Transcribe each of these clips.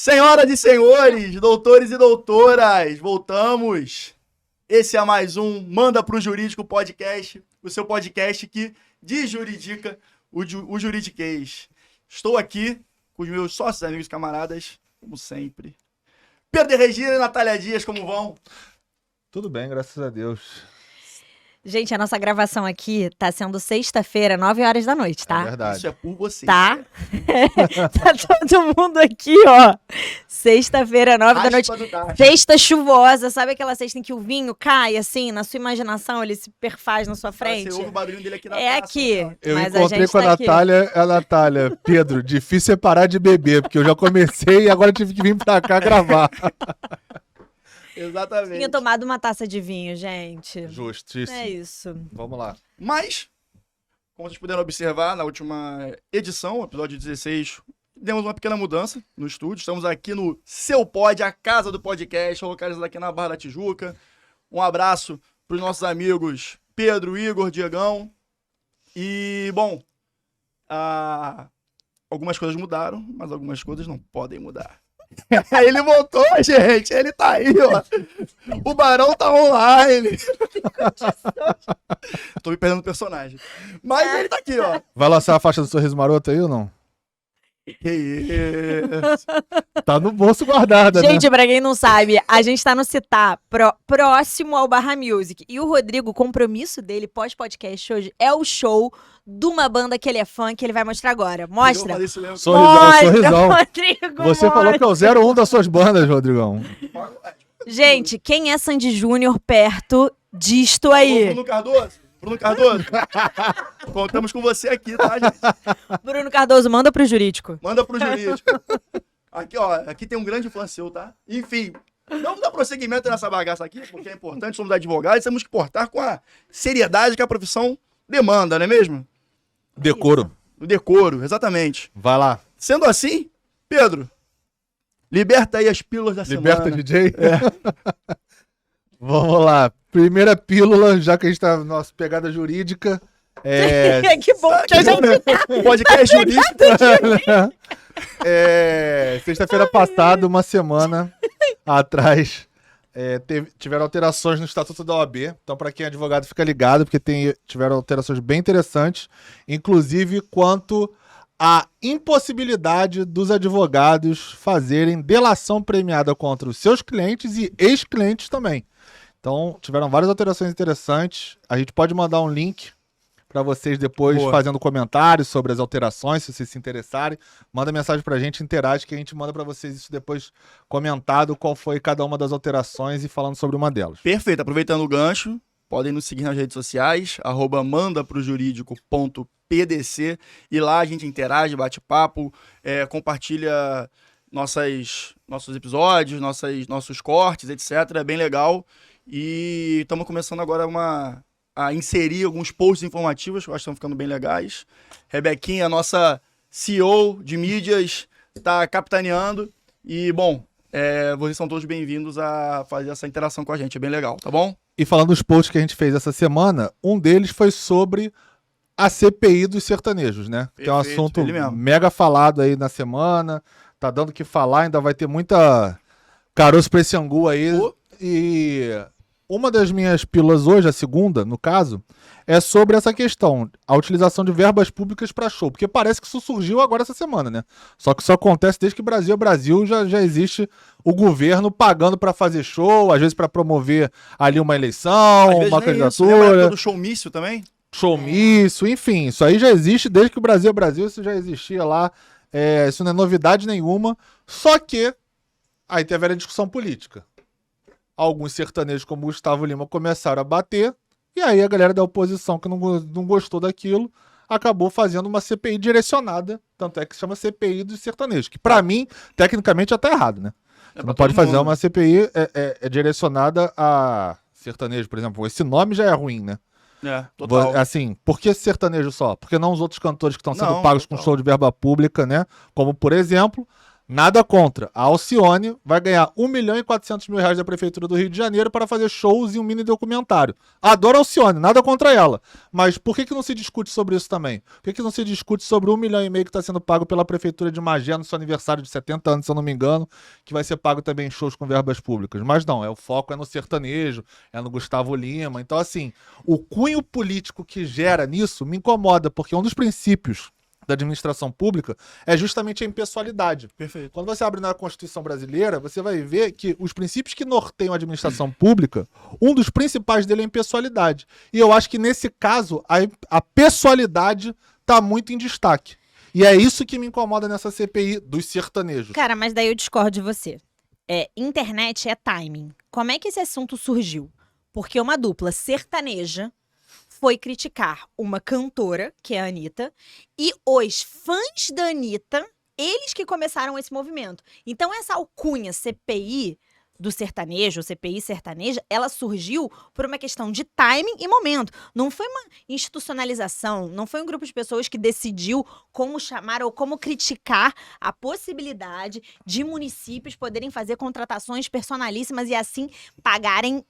Senhoras e senhores, doutores e doutoras, voltamos. Esse é mais um Manda Pro Jurídico Podcast, o seu podcast que desjuridica o juridiquês. Estou aqui com os meus sócios, amigos e camaradas, como sempre. Pedro de Regina e Natália Dias, como vão? Tudo bem, graças a Deus. Gente, a nossa gravação aqui tá sendo sexta-feira, 9 horas da noite, tá? É verdade. Isso é por vocês. Tá? Tá todo mundo aqui, ó. Sexta-feira, 9 da noite. Sexta chuvosa, sabe aquela sexta em que o vinho cai, assim, na sua imaginação, ele se perfaz na sua frente? Você ouve o barulho dele aqui na É taça, aqui. né? Eu Mas encontrei com a tá aqui. Natália. Pedro, difícil é parar de beber, porque eu já comecei e agora tive que vir pra cá gravar. Exatamente. Tinha tomado uma taça de vinho, gente. Justíssimo. É isso. Vamos lá. Mas, como vocês puderam observar, na última edição, episódio 16, demos uma pequena mudança no estúdio. Estamos aqui no Seu Pod, a casa do podcast, localizado aqui na Barra da Tijuca. Um abraço para os nossos amigos Pedro, Igor, Diegão. E, bom, algumas coisas mudaram, mas algumas coisas não podem mudar. Ele voltou, gente. Ele tá aí, ó. O Barão tá online. Tô me perdendo no personagem. Mas ele tá aqui, ó. Vai lançar a faixa do Sorriso Maroto aí ou não? Que isso? Tá no bolso guardada, né? Gente, pra quem não sabe, a gente tá no Citar, próximo ao Barra Music. E o Rodrigo, o compromisso dele pós-podcast hoje é o show de uma banda que ele é fã, que ele vai mostrar agora. Mostra. Eu falei isso mesmo. Sorrisão. Rodrigo, Você falou que é o 01 das suas bandas, Rodrigão. Gente, quem é Sandy Júnior perto disto Ô, aí? Bruno Cardoso. Bruno Cardoso. Contamos com você aqui, tá, gente? Bruno Cardoso, manda pro jurídico. Manda pro jurídico. Aqui, ó. Aqui tem um grande fã seu, tá? Enfim. Vamos dar prosseguimento nessa bagaça aqui, porque é importante. Somos advogados, temos que portar com a seriedade que a profissão demanda, não é mesmo? Decoro. O decoro, exatamente. Vai lá. Sendo assim, Pedro, liberta aí as pílulas da Liberta, semana. DJ. Vamos lá. Primeira pílula, já que a gente tá na nossa pegada jurídica. Que bom que a gente... Podcast jurídico. Sexta-feira passada, uma semana atrás, tiveram alterações no Estatuto da OAB. Então, para quem é advogado, fica ligado, porque tiveram alterações bem interessantes, inclusive quanto à impossibilidade dos advogados fazerem delação premiada contra os seus clientes e ex-clientes também. Então, tiveram várias alterações interessantes. A gente pode mandar um link para vocês depois fazendo comentários sobre as alterações, se vocês se interessarem. Manda mensagem pra gente, interage, que a gente manda para vocês isso depois comentado, qual foi cada uma das alterações e falando sobre uma delas. Perfeito. Aproveitando o gancho, podem nos seguir nas redes sociais, @mandaprojurídico.pdc, e lá a gente interage, bate papo, compartilha nossos episódios, nossos cortes, etc. É bem legal. E estamos começando agora a inserir alguns posts informativos, que eu acho que estão ficando bem legais. Rebequinha, nossa CEO de mídias, está capitaneando. E, bom, vocês são todos bem-vindos a fazer essa interação com a gente. É bem legal, tá bom? E falando dos posts que a gente fez essa semana, um deles foi sobre a CPI dos sertanejos, né? Que é um Perfeito, assunto ele mesmo. mega falado aí na semana, tá dando o que falar, ainda vai ter muita caroço pra esse angu aí. E uma das minhas pílulas hoje, a segunda, no caso, é sobre essa questão, a utilização de verbas públicas para show, porque parece que isso surgiu agora essa semana, né? Só que isso acontece desde que Brasil é Brasil, já existe o governo pagando para fazer show, às vezes para promover ali uma eleição, Às vezes uma nem isso. Lembra a candidatura, época do showmício também? showmício, enfim, isso aí já existe desde que o Brasil é Brasil, isso já existia lá, isso não é novidade nenhuma, só que aí teve a velha discussão política. Alguns sertanejos como o Gustavo Lima começaram a bater, e aí a galera da oposição que não gostou daquilo acabou fazendo uma CPI direcionada, tanto é que se chama CPI dos sertanejos, que pra mim, tecnicamente, já tá errado, né? Você não pode fazer uma CPI direcionada a sertanejo, por exemplo. Esse nome já é ruim, né? Total. Assim, por que sertanejo só? Porque não os outros cantores que estão sendo Não, pagos total. com show de verba pública, né? Como, por exemplo, Nada contra. A Alcione vai ganhar 1.400.000 reais da Prefeitura do Rio de Janeiro para fazer shows e um mini documentário. Adoro a Alcione, nada contra ela. Mas por que não se discute sobre isso também? Por que não se discute sobre 1,5 milhão que está sendo pago pela Prefeitura de Magé no seu aniversário de 70 anos, se eu não me engano, que vai ser pago também em shows com verbas públicas? Mas não, o foco é no sertanejo, é no Gustavo Lima. Então, assim, o cunho político que gera nisso me incomoda, porque um dos princípios da administração pública é justamente a impessoalidade. Perfeito. Quando você abre na Constituição brasileira, você vai ver que os princípios que norteiam a administração pública, um dos principais dele é a impessoalidade. E eu acho que nesse caso, a pessoalidade está muito em destaque. E é isso que me incomoda nessa CPI dos sertanejos. Cara, mas daí eu discordo de você. Internet é timing. Como é que esse assunto surgiu? Porque uma dupla sertaneja foi criticar uma cantora, que é a Anitta, e os fãs da Anitta, eles que começaram esse movimento. Então essa alcunha CPI do sertanejo, CPI sertaneja, ela surgiu por uma questão de timing e momento. Não foi uma institucionalização, não foi um grupo de pessoas que decidiu como chamar ou como criticar a possibilidade de municípios poderem fazer contratações personalíssimas e assim pagarem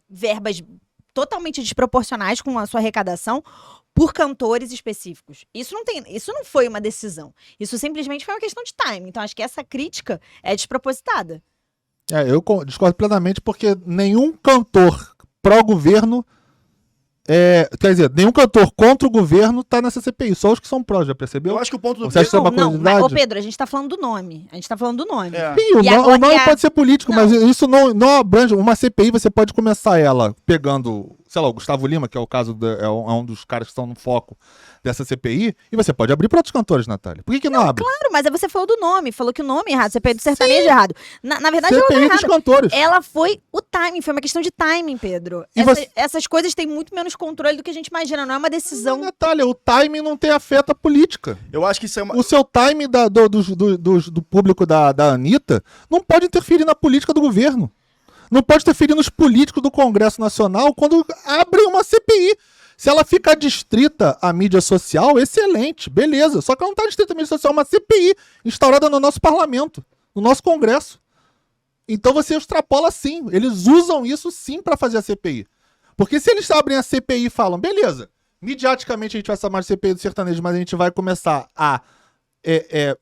verbas totalmente desproporcionais com a sua arrecadação por cantores específicos. Isso não foi uma decisão. Isso simplesmente foi uma questão de timing. Então, acho que essa crítica é despropositada. Eu discordo plenamente porque nenhum cantor pró-governo, quer dizer, nenhum cantor contra o governo tá nessa CPI. Só os que são pró, já percebeu? Eu acho que o ponto do Você acha que é uma curiosidade? Ô Pedro, a gente tá falando do nome. A gente tá falando do nome. Sim, o nome pode ser político, mas isso não abrange. Uma CPI, você pode começar ela pegando, sei lá, o Gustavo Lima, que é o caso, é um dos caras que estão no foco dessa CPI, e você pode abrir para outros cantores, Natália. Por que não abre? Claro, mas aí você falou do nome, falou que o nome é errado, CPI do sertanejo é errado. Na verdade, CPI ela não é dos errada. cantores. Ela foi o timing, foi uma questão de timing, Pedro. E Essas coisas têm muito menos controle do que a gente imagina, não é uma decisão. Não, Natália, o timing não tem afeto à política. Eu acho que isso é uma... O seu timing do público da Anitta não pode interferir na política do governo. Não pode interferir nos políticos do Congresso Nacional quando abre uma CPI. Se ela ficar distrita à mídia social, excelente, beleza. Só que ela não está distrita à mídia social, é uma CPI instaurada no nosso parlamento, no nosso Congresso. Então você extrapola sim. Eles usam isso sim para fazer a CPI. Porque se eles abrem a CPI e falam, beleza, midiaticamente a gente vai chamar de CPI do sertanejo, mas a gente vai começar a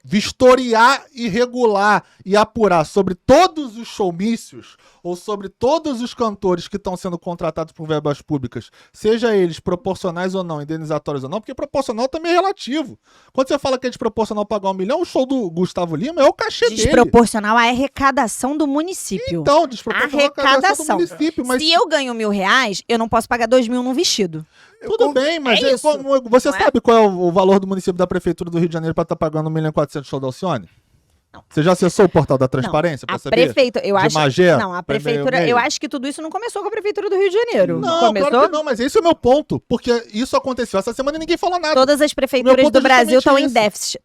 vistoriar e regular e apurar sobre todos os showmícios ou sobre todos os cantores que estão sendo contratados por verbas públicas, seja eles proporcionais ou não, indenizatórios ou não, porque proporcional também é relativo. Quando você fala que é desproporcional pagar 1 milhão, o show do Gustavo Lima é o cachê dele. Desproporcional à arrecadação do município. Então, desproporcional à arrecadação do município. Mas se eu ganho R$1.000, eu não posso pagar 2 mil num vestido. tudo bem, mas isso. Você sabe qual é o valor do município da Prefeitura do Rio de Janeiro para estar pagando 1.400.000 show da Alcione? Não. Você já acessou o portal da transparência para saber? Prefeito, eu acho. Magé, não, a prefeitura, eu acho que tudo isso não começou com a prefeitura do Rio de Janeiro. Não, começou? claro que não, mas esse é o meu ponto, porque isso aconteceu essa semana e ninguém falou nada. Todas as prefeituras ponto do é Brasil estão justamente em déficit,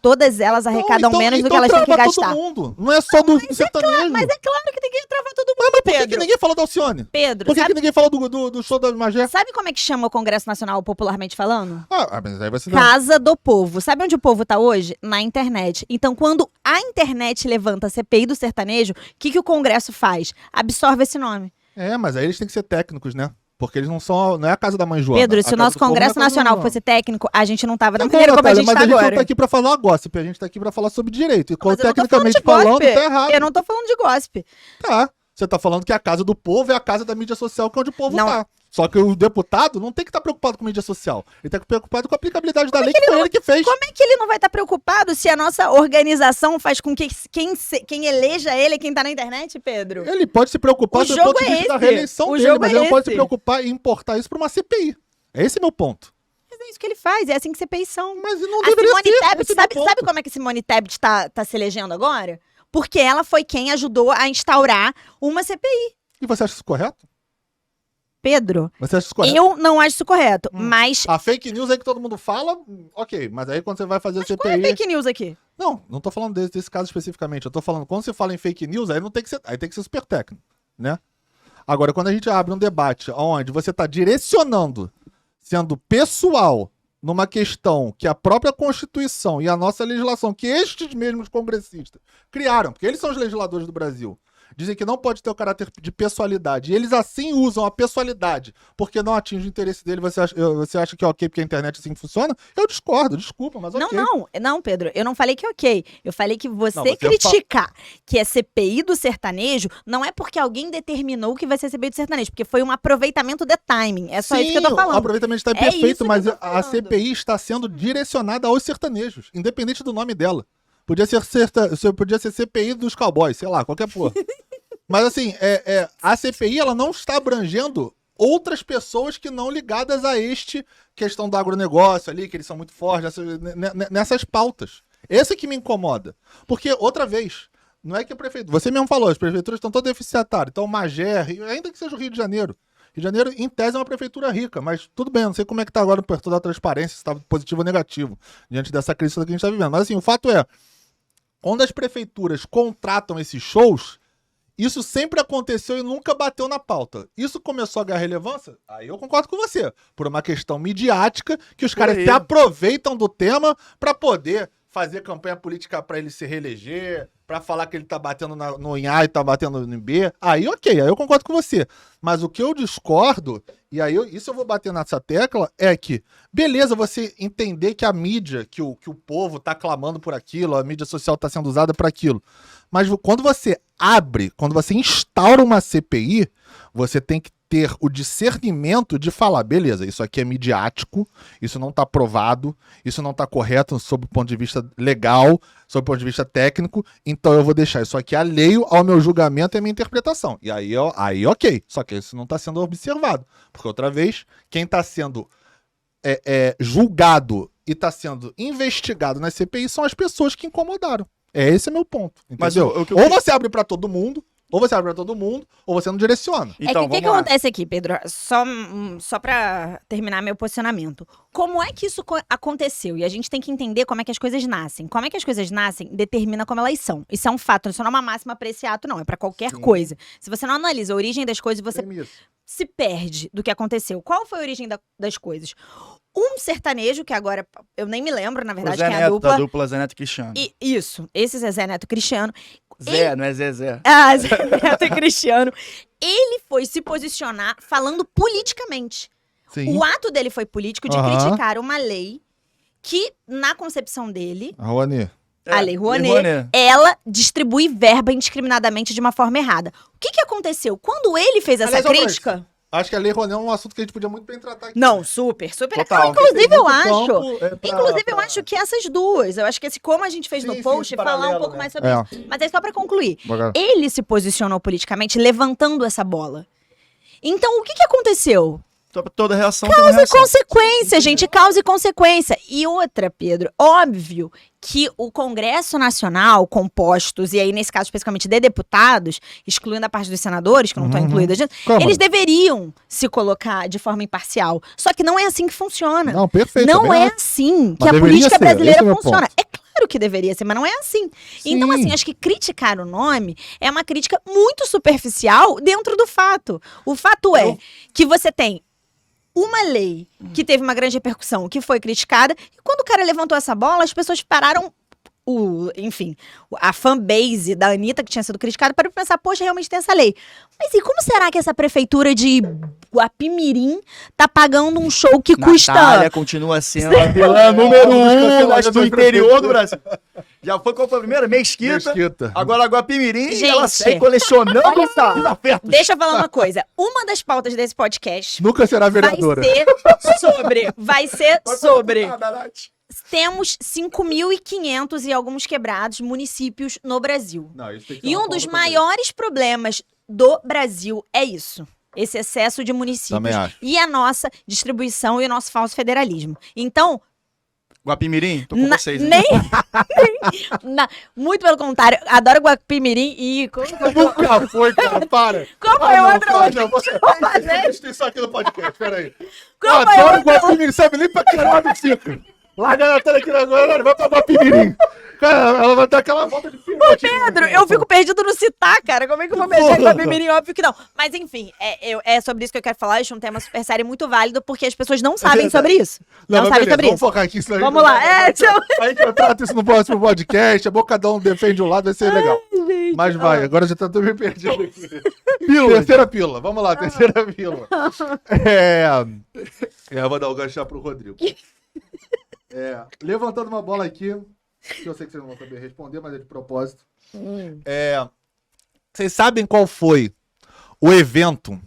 todas elas arrecadam Então, menos do que elas têm que trava gastar. todo mundo. Não é só do sertanejo. Mas é claro que tem que travar todo mundo, Mas por que Pedro. ninguém falou da Alcione? Pedro, Por que sabe, ninguém falou do show da Magé? sabe como é que chama o Congresso Nacional popularmente falando? Mas aí você Casa do Povo. Sabe onde o povo tá hoje? Na internet. Então, quando a internet levanta a CPI do sertanejo, o que o Congresso faz? Absorve esse nome. Mas aí eles têm que ser técnicos, né? Porque eles não é a casa da mãe Joana. Pedro, A se o casa nosso do povo não é a Congresso casa da Nacional mãe fosse técnico, a gente não tava da Tá bom, maneira como a Natália, gente mas tá a gente não agora. tá aqui pra falar gossip, a gente tá aqui pra falar sobre direito. E Mas eu não tô tecnicamente falando de falando, gossip. tá errado. Eu não tô falando de gossip. Tá. Você tá falando que a casa do povo é a casa da mídia social, que é onde o povo Não. tá. Só que o deputado não tem que estar preocupado com mídia social. Ele tá preocupado com a aplicabilidade da lei, que foi ele que fez. Como é que ele não vai estar preocupado se a nossa organização faz com que quem eleja ele é quem tá na internet, Pedro? Ele pode se preocupar O do jogo ponto de é vista da esse. reeleição O dele, jogo mas é ele não pode se esse. preocupar em importar isso pra uma CPI. Esse é meu ponto. Mas é isso que ele faz, é assim que CPIs são. Mas não A deveria Simone ser. Tebet, esse é meu ponto. sabe como é que a Simone Tebet tá se elegendo agora? Porque ela foi quem ajudou a instaurar uma CPI. E você acha isso correto? Pedro, Você acha isso correto? eu não acho isso correto, mas... A fake news aí que todo mundo fala, ok. Mas aí quando você vai fazer a CPI... Qual é fake news aqui? Não tô falando desse caso especificamente. Eu tô falando, quando você fala em fake news, aí não tem que ser, aí tem que ser super técnico, né? Agora, quando a gente abre um debate onde você tá direcionando, sendo pessoal, numa questão que a própria Constituição e a nossa legislação, que estes mesmos congressistas criaram, porque eles são os legisladores do Brasil, dizem que não pode ter o caráter de pessoalidade. E eles assim usam a pessoalidade porque não atinge o interesse dele. Você acha que é ok porque a internet assim funciona? Eu discordo, desculpa, mas ok. Não, Pedro, eu não falei que é ok. Eu falei que você criticar que é CPI do sertanejo não é porque alguém determinou que vai ser CPI do sertanejo, porque foi um aproveitamento de timing. É só isso que eu tô falando. O aproveitamento está perfeito, mas a CPI está sendo direcionada aos sertanejos, independente do nome dela. Podia ser CPI dos cowboys, sei lá, qualquer porra. Mas assim, a CPI ela não está abrangendo outras pessoas que não ligadas a questão do agronegócio ali, que eles são muito fortes nessas pautas. Esse que me incomoda. Porque, outra vez, não é que a prefeitura... Você mesmo falou, as prefeituras estão todas deficitárias. Então, Magé, ainda que seja o Rio de Janeiro. Rio de Janeiro, em tese, é uma prefeitura rica, mas tudo bem, não sei como é que tá agora por toda a transparência, se está positivo ou negativo, diante dessa crise que a gente está vivendo. Mas assim, o fato é, quando as prefeituras contratam esses shows, isso sempre aconteceu e nunca bateu na pauta. Isso começou a ganhar relevância? Aí eu concordo com você. Por uma questão midiática, que os caras se aproveitam do tema para poder fazer campanha política para ele se reeleger, para falar que ele tá batendo no A e tá batendo no B. Aí ok, aí eu concordo com você. Mas o que eu discordo, e aí isso eu vou bater nessa tecla, é que, beleza, você entender que a mídia, que o povo tá clamando por aquilo, a mídia social tá sendo usada para aquilo. Mas quando você quando você instaura uma CPI, você tem que ter o discernimento de falar, beleza, isso aqui é midiático, isso não está provado, isso não está correto sob o ponto de vista legal, sob o ponto de vista técnico, então eu vou deixar isso aqui alheio ao meu julgamento e à minha interpretação. E aí ok, só que isso não está sendo observado, porque outra vez, quem está sendo julgado e está sendo investigado na CPI são as pessoas que incomodaram. Esse é meu ponto, entendeu? Mas ou você abre para todo mundo, ou você não direciona. Então, o que acontece aqui, Pedro? Só pra terminar meu posicionamento. Como é que isso aconteceu? E a gente tem que entender como é que as coisas nascem. Como é que as coisas nascem determina como elas são. Isso é um fato, isso não é uma máxima pra esse ato, não. É pra qualquer coisa. Se você não analisa a origem das coisas, você se perde do que aconteceu. Qual foi a origem das coisas? Um sertanejo, que agora eu nem me lembro, na verdade, quem é a dupla. A dupla Zé Neto e Cristiano. Isso, esse Zé Neto e Cristiano. Não é Zezé. Ah, Zé Neto e Cristiano. Ele foi se posicionar falando politicamente. Sim. O ato dele foi político de criticar uma lei que, na concepção dele... A Lei Rouanet, ela distribui verba indiscriminadamente de uma forma errada. O que aconteceu? Quando ele fez essa crítica... Acho que a Lei Rouanet é um assunto que a gente podia muito bem tratar aqui. Não, super. Total. Inclusive, eu acho. Eu acho que essas duas. Eu acho que como a gente fez no post, falar um pouco mais sobre isso. Mas é só pra concluir. Ele se posicionou politicamente levantando essa bola. Então, o que aconteceu? Toda reação causa e consequência, gente. Causa e consequência. E outra, Pedro, óbvio que o Congresso Nacional, compostos, e aí nesse caso especificamente de deputados, excluindo a parte dos senadores, que não estão incluídos, eles deveriam se colocar de forma imparcial. Só que não é assim que funciona. Não, perfeito. Não é assim que a política brasileira funciona. É claro que deveria ser, mas não é assim. Sim. Então, assim, acho que criticar o nome é uma crítica muito superficial dentro do fato. O fato é que você tem uma lei que teve uma grande repercussão, que foi criticada, e quando o cara levantou essa bola, as pessoas pararam, a fanbase da Anitta, que tinha sido criticada, para pensar, poxa, realmente tem essa lei. Mas e como será que essa prefeitura de Guapimirim tá pagando um show que custa... Natália continua sendo a vilã número 1 do interior do Brasil. Já foi qual foi a primeira? Mesquita. Agora Guapimirim, e ela segue colecionando. Olha só, deixa eu falar uma coisa. Uma das pautas desse podcast... Nunca será vereadora. Vai ser sobre... Temos 5.500 e alguns quebrados municípios no Brasil. E um dos maiores problemas do Brasil é isso. Esse excesso de municípios e a nossa distribuição e o nosso falso federalismo. Então... Guapimirim? Tô com vocês. Muito pelo contrário. Adoro Guapimirim e... Nunca foi, cara. Para. Qual foi o outro? Você isso aqui no podcast, peraí. Adoro Guapimirim, sabe nem pra que lado fica. Larga a Natália aqui agora, vai pra Guapimirim. Cara, ela vai dar aquela volta de filme. Pedro, eu fico perdido no citar, cara. Como é que eu vou beijar com a Bimirim? Óbvio que não. Mas enfim, é sobre isso que eu quero falar. Isso é um tema super sério e muito válido, porque as pessoas não sabem sobre isso. Não mas sabem beleza, sobre vamos isso. focar aqui. Senão Vamos lá. A gente trata isso no próximo podcast. A boca cada um defende um lado, vai ser legal. Gente, Mas vai, agora já tô me perdendo aqui. Pílula. Terceira pílula, vamos lá, terceira pílula. Eu vou dar o gancho pro Rodrigo. Levantando uma bola aqui, que eu sei que vocês não vão saber responder, mas é de propósito. Vocês sabem qual foi o evento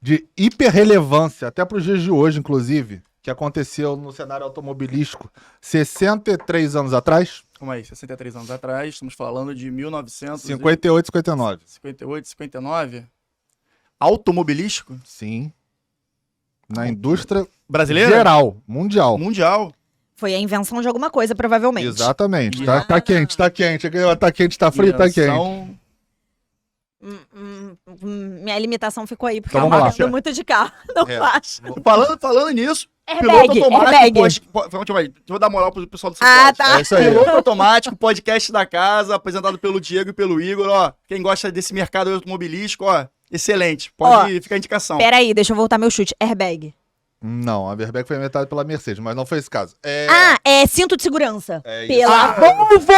de hiperrelevância, até para os dias de hoje, inclusive, que aconteceu no cenário automobilístico 63 anos atrás? Calma aí, 63 anos atrás, estamos falando de 58, 59. 58, 59. Automobilístico? Sim. Na indústria Brasileira? geral, mundial. Mundial. Foi a invenção de alguma coisa, provavelmente. Exatamente. Tá quente, tá quente. Tá quente, tá frio, tá quente. Invenção- Minha limitação ficou aí, porque Então eu vamos lá. ando muito de carro. Não faço. Falando nisso, Airbag, airbag. Deixa eu dar moral pro pessoal do Ah, Ciclope. tá. É isso aí. Piloto automático, podcast da casa, apresentado pelo Diego e pelo Igor, ó. Quem gosta desse mercado automobilístico, ó, excelente. Pode ficar a indicação. Peraí, deixa eu voltar meu chute. Airbag. Não, a airbag foi inventada pela Mercedes, mas não foi esse caso. É cinto de segurança. É isso. Pela Volvo!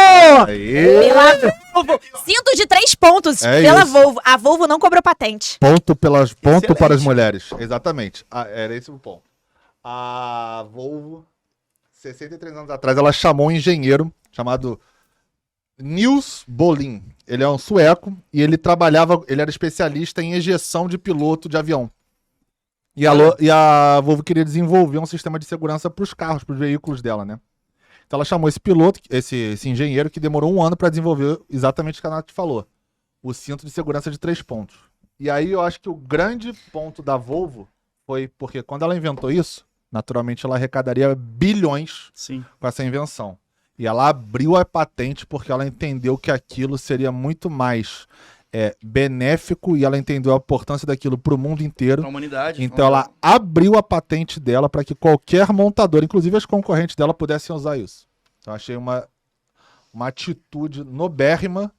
Aí. Pela Volvo. Cinto de 3 pontos É pela isso. Volvo. A Volvo não cobrou patente. Ponto para as Excelente. mulheres. Exatamente. Era esse o ponto. A Volvo, 63 anos atrás, ela chamou um engenheiro chamado Nils Bolin. Ele é um sueco e ele era especialista em ejeção de piloto de avião. E a Volvo queria desenvolver um sistema de segurança para os carros, para os veículos dela, né? Então ela chamou esse piloto, esse engenheiro, que demorou 1 ano para desenvolver exatamente o que a Nath falou. O cinto de segurança de 3 pontos. E aí eu acho que o grande ponto da Volvo foi porque quando ela inventou isso, naturalmente ela arrecadaria bilhões Sim. com essa invenção. E ela abriu a patente porque ela entendeu que aquilo seria muito mais benéfico e ela entendeu a importância daquilo para o mundo inteiro. Pra humanidade. Então ela abriu a patente dela para que qualquer montador, inclusive as concorrentes dela, pudessem usar isso. Então achei uma atitude nobérrima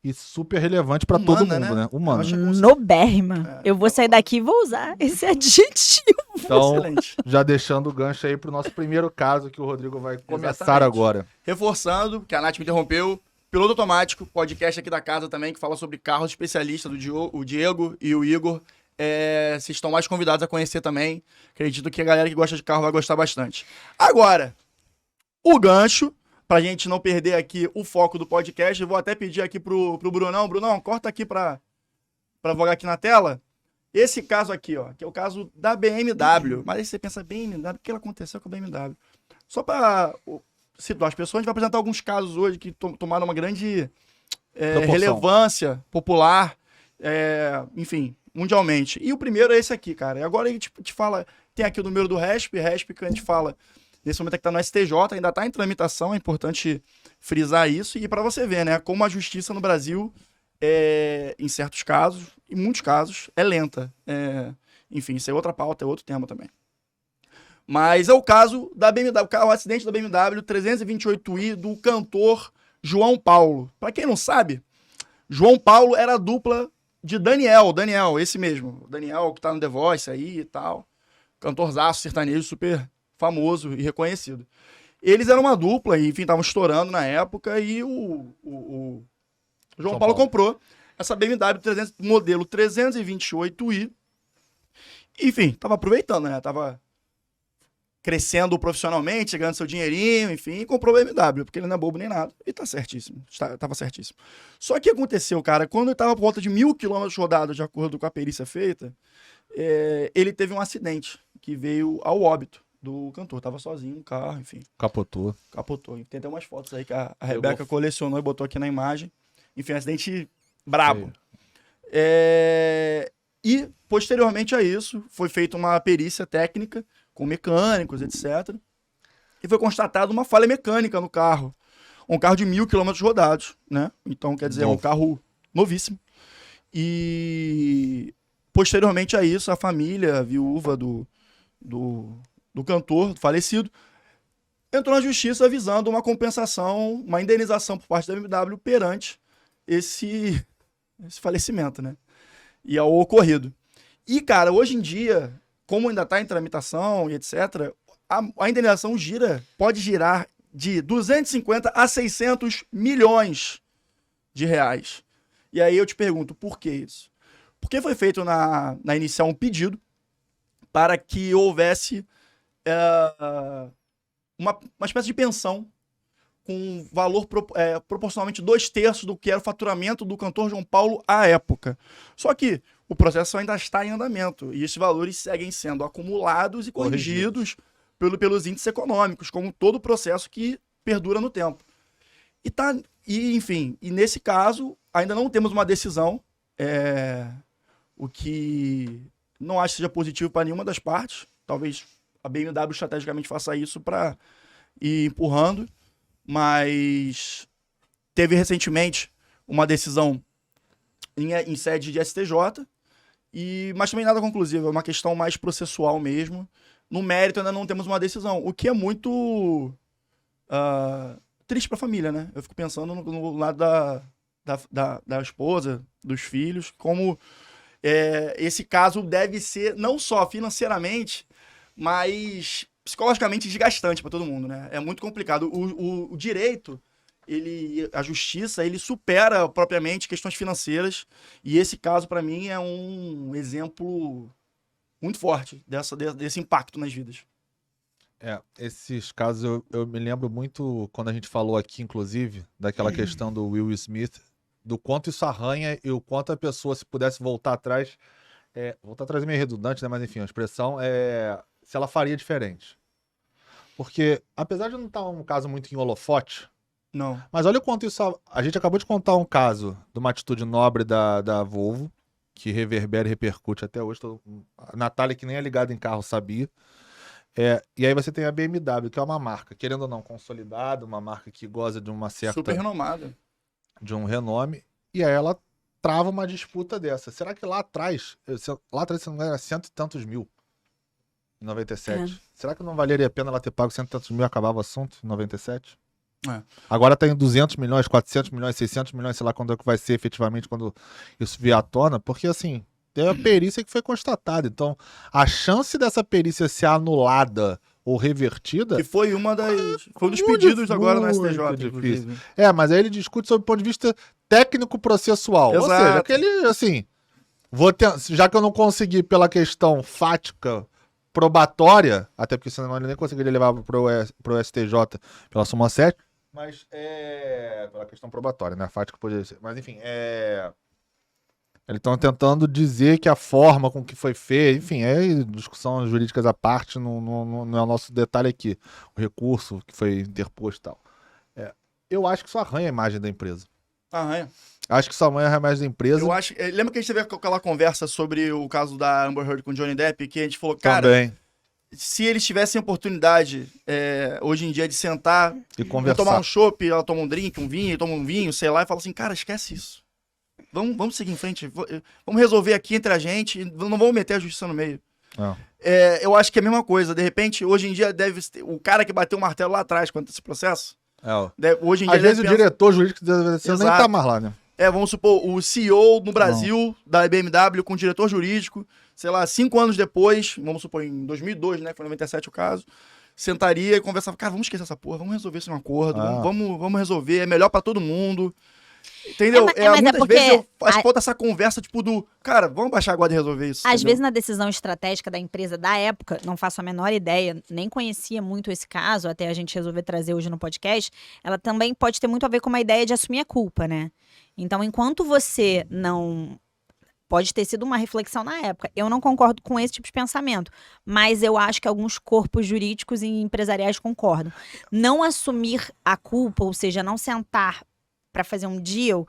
e super relevante para todo Humana, mundo, né? né? Humano. Acho que Nobérrima. Eu vou sair daqui e vou usar esse adjetivo. Então, Excelente. já deixando o gancho aí pro nosso primeiro caso que o Rodrigo vai começar Exatamente. agora. Reforçando, que a Nath me interrompeu, Piloto Automático, podcast aqui da casa também, que fala sobre carros especialistas, o Diego e o Igor. Vocês estão mais convidados a conhecer também. Acredito que a galera que gosta de carro vai gostar bastante. Agora, o gancho, pra gente não perder aqui o foco do podcast, eu vou até pedir aqui pro Brunão. Brunão, corta aqui pra vogar aqui na tela. Esse caso aqui, ó, que é o caso da BMW. Mas aí você pensa, BMW, o que aconteceu com a BMW? Só pra situar as pessoas, a gente vai apresentar alguns casos hoje que tomaram uma grande relevância popular, enfim, mundialmente. E o primeiro é esse aqui, cara. E agora a gente te fala, tem aqui o número do RESP que a gente fala, nesse momento é que tá no STJ, ainda tá em tramitação, é importante frisar isso. E para você ver, né, como a justiça no Brasil, em certos casos, em muitos casos, é lenta. Enfim, isso é outra pauta, é outro tema também. Mas é o caso da BMW, o acidente da BMW 328i do cantor João Paulo. Para quem não sabe, João Paulo era a dupla de Daniel, esse mesmo. O Daniel que tá no The Voice aí e tal. Cantorzaço sertanejo super famoso e reconhecido. Eles eram uma dupla e, enfim, estavam estourando na época e o João Paulo comprou essa BMW modelo 328i. Enfim, tava aproveitando, né? Tava crescendo profissionalmente, ganhando seu dinheirinho, enfim, e comprou o BMW, porque ele não é bobo nem nada. E tá certíssimo, tava certíssimo. Só que aconteceu, cara, quando ele tava por volta de 1.000 km rodados, de acordo com a perícia feita, ele teve um acidente que veio ao óbito do cantor. Tava sozinho no carro, enfim. Capotou. Tem até umas fotos aí que a Rebeca colecionou e botou aqui na imagem. Enfim, um acidente brabo. E, posteriormente a isso, foi feita uma perícia técnica com mecânicos, etc. E foi constatada uma falha mecânica no carro. Um carro de 1.000 km rodados, né? Então, quer dizer, é um carro novíssimo. E, posteriormente a isso, a família, a viúva do cantor, do falecido, entrou na justiça visando uma compensação, uma indenização por parte da BMW perante esse falecimento, né? E ao ocorrido. E, cara, hoje em dia, como ainda está em tramitação e etc., a indenização pode girar de 250 a 600 milhões de reais. E aí eu te pergunto, por que isso? Porque foi feito na inicial um pedido para que houvesse uma espécie de pensão com valor proporcionalmente 2/3 do que era o faturamento do cantor João Paulo à época. Só que o processo ainda está em andamento e esses valores seguem sendo acumulados e corrigidos pelos índices econômicos, como todo processo que perdura no tempo. Enfim, nesse caso, ainda não temos uma decisão, o que não acho que seja positivo para nenhuma das partes. Talvez a BMW estrategicamente faça isso para ir empurrando, mas teve recentemente uma decisão em sede de STJ, mas também nada conclusivo, é uma questão mais processual mesmo. No mérito ainda não temos uma decisão, o que é muito triste para a família, né? Eu fico pensando no lado da esposa, dos filhos, como esse caso deve ser não só financeiramente, mas psicologicamente desgastante para todo mundo, né? É muito complicado. O direito, a justiça, ele supera propriamente questões financeiras, e esse caso, para mim, é um exemplo muito forte desse impacto nas vidas. Esses casos eu me lembro muito quando a gente falou aqui, inclusive, daquela questão do Will Smith, do quanto isso arranha e o quanto a pessoa, se pudesse voltar atrás, voltar atrás é meio redundante, né? Mas enfim, a expressão se ela faria diferente. Porque, apesar de não estar um caso muito em holofote, não. Mas olha o quanto isso... A gente acabou de contar um caso de uma atitude nobre da Volvo, que reverbera e repercute até hoje. A Natália, que nem é ligada em carro, sabia. E aí você tem a BMW, que é uma marca, querendo ou não, consolidada, uma marca que goza de uma certa... super renomada. De um renome. E aí ela trava uma disputa dessa. Será que lá atrás, se não era 100 e tantos mil, em 97. Será que não valeria a pena ela ter pago 100 e tantos mil e acabava o assunto em 97? Agora tá em 200 milhões, 400 milhões, 600 milhões, sei lá quando é que vai ser efetivamente quando isso vier à tona, porque assim, tem a perícia que foi constatada. Então, a chance dessa perícia ser anulada ou revertida... Que foi foi um dos pedidos agora no STJ, inclusive. Mas aí ele discute sob o ponto de vista técnico-processual. Ou seja, aquele, assim... já que eu não consegui pela questão fática, probatória, até porque senão ele nem conseguiria levar pro STJ pela soma 7, mas pela questão probatória, né? Fática poderia ser. Mas enfim, eles estão tentando dizer que a forma com que foi feita, enfim, discussão jurídicas à parte, não é o nosso detalhe aqui. O recurso que foi interposto e tal. Eu acho que isso arranha a imagem da empresa. Arranha. Acho que isso arranha a imagem da empresa. Lembra que a gente teve aquela conversa sobre o caso da Amber Heard com o Johnny Depp, que a gente falou, cara, também, se eles tivessem oportunidade hoje em dia de sentar e conversar, tomar um chopp, ela toma um drink, um vinho, toma um vinho, sei lá, e fala assim, cara, esquece isso. Vamos seguir em frente, vamos resolver aqui entre a gente, não vamos meter a justiça no meio. Eu acho que é a mesma coisa. De repente, hoje em dia, o cara que bateu o martelo lá atrás quanto a esse processo, hoje em dia, às vezes o diretor jurídico nem tá mais lá, né? Vamos supor, o CEO no Brasil da BMW com o diretor jurídico, sei lá, 5 anos depois, vamos supor, em 2002, né, foi em 97 o caso, sentaria e conversava, cara, vamos esquecer essa porra, vamos resolver isso em um acordo, vamos resolver, é melhor pra todo mundo. Entendeu? Muitas vezes faz falta essa conversa, tipo, cara, vamos baixar agora e resolver isso. Às vezes, na decisão estratégica da empresa da época, não faço a menor ideia, nem conhecia muito esse caso, até a gente resolver trazer hoje no podcast, ela também pode ter muito a ver com uma ideia de assumir a culpa, né? Então, enquanto você não... Pode ter sido uma reflexão na época. Eu não concordo com esse tipo de pensamento, mas eu acho que alguns corpos jurídicos e empresariais concordam. Não assumir a culpa, ou seja, não sentar para fazer um deal,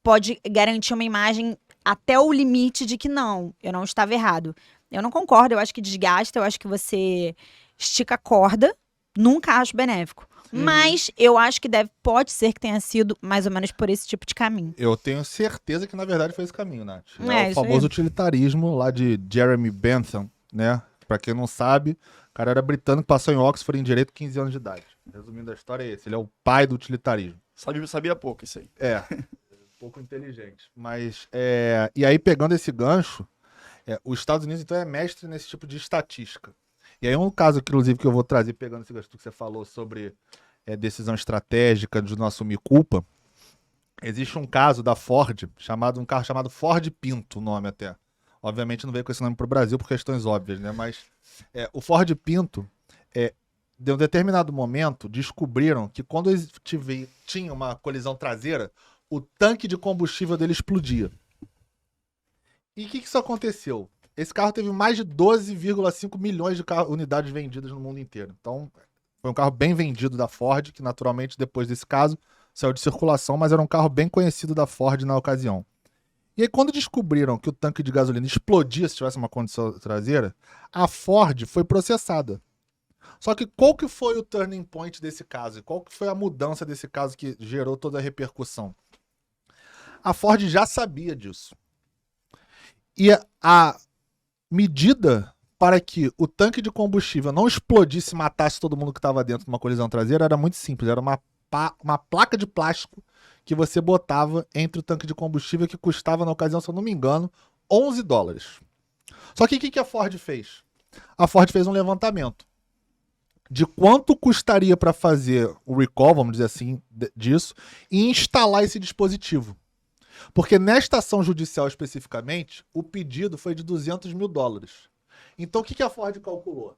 pode garantir uma imagem até o limite de que não, eu não estava errado. Eu não concordo, eu acho que desgasta, eu acho que você estica a corda, nunca acho benéfico. Mas eu acho que pode ser que tenha sido mais ou menos por esse tipo de caminho. Eu tenho certeza que na verdade foi esse caminho, Nath. É o famoso utilitarismo lá de Jeremy Bentham, né? Pra quem não sabe, o cara era britânico, passou em Oxford em Direito 15 anos de idade. Resumindo a história é esse, ele é o pai do utilitarismo. Sabia pouco isso aí. Um pouco inteligente. Mas, e aí pegando esse gancho, os Estados Unidos então é mestre nesse tipo de estatística. E aí um caso, inclusive, que eu vou trazer, pegando esse gancho que você falou sobre decisão estratégica de não assumir culpa, existe um caso da Ford, um carro chamado Ford Pinto, o nome até. Obviamente não veio com esse nome para o Brasil por questões óbvias, né? Mas o Ford Pinto, de um determinado momento, descobriram que quando tinha uma colisão traseira, o tanque de combustível dele explodia. E o que isso aconteceu? Esse carro teve mais de 12,5 milhões de unidades vendidas no mundo inteiro. Então, foi um carro bem vendido da Ford, que naturalmente, depois desse caso, saiu de circulação, mas era um carro bem conhecido da Ford na ocasião. E aí, quando descobriram que o tanque de gasolina explodia se tivesse uma condição traseira, a Ford foi processada. Só que qual que foi o turning point desse caso? Qual que foi a mudança desse caso que gerou toda a repercussão? A Ford já sabia disso. E a medida para que o tanque de combustível não explodisse e matasse todo mundo que estava dentro de uma colisão traseira era muito simples. Era uma placa de plástico que você botava entre o tanque de combustível que custava, na ocasião, se eu não me engano, $11. Só que o que a Ford fez? A Ford fez um levantamento de quanto custaria para fazer o recall, vamos dizer assim, disso, e instalar esse dispositivo. Porque nesta ação judicial especificamente, o pedido foi de $200 mil. Então o que a Ford calculou?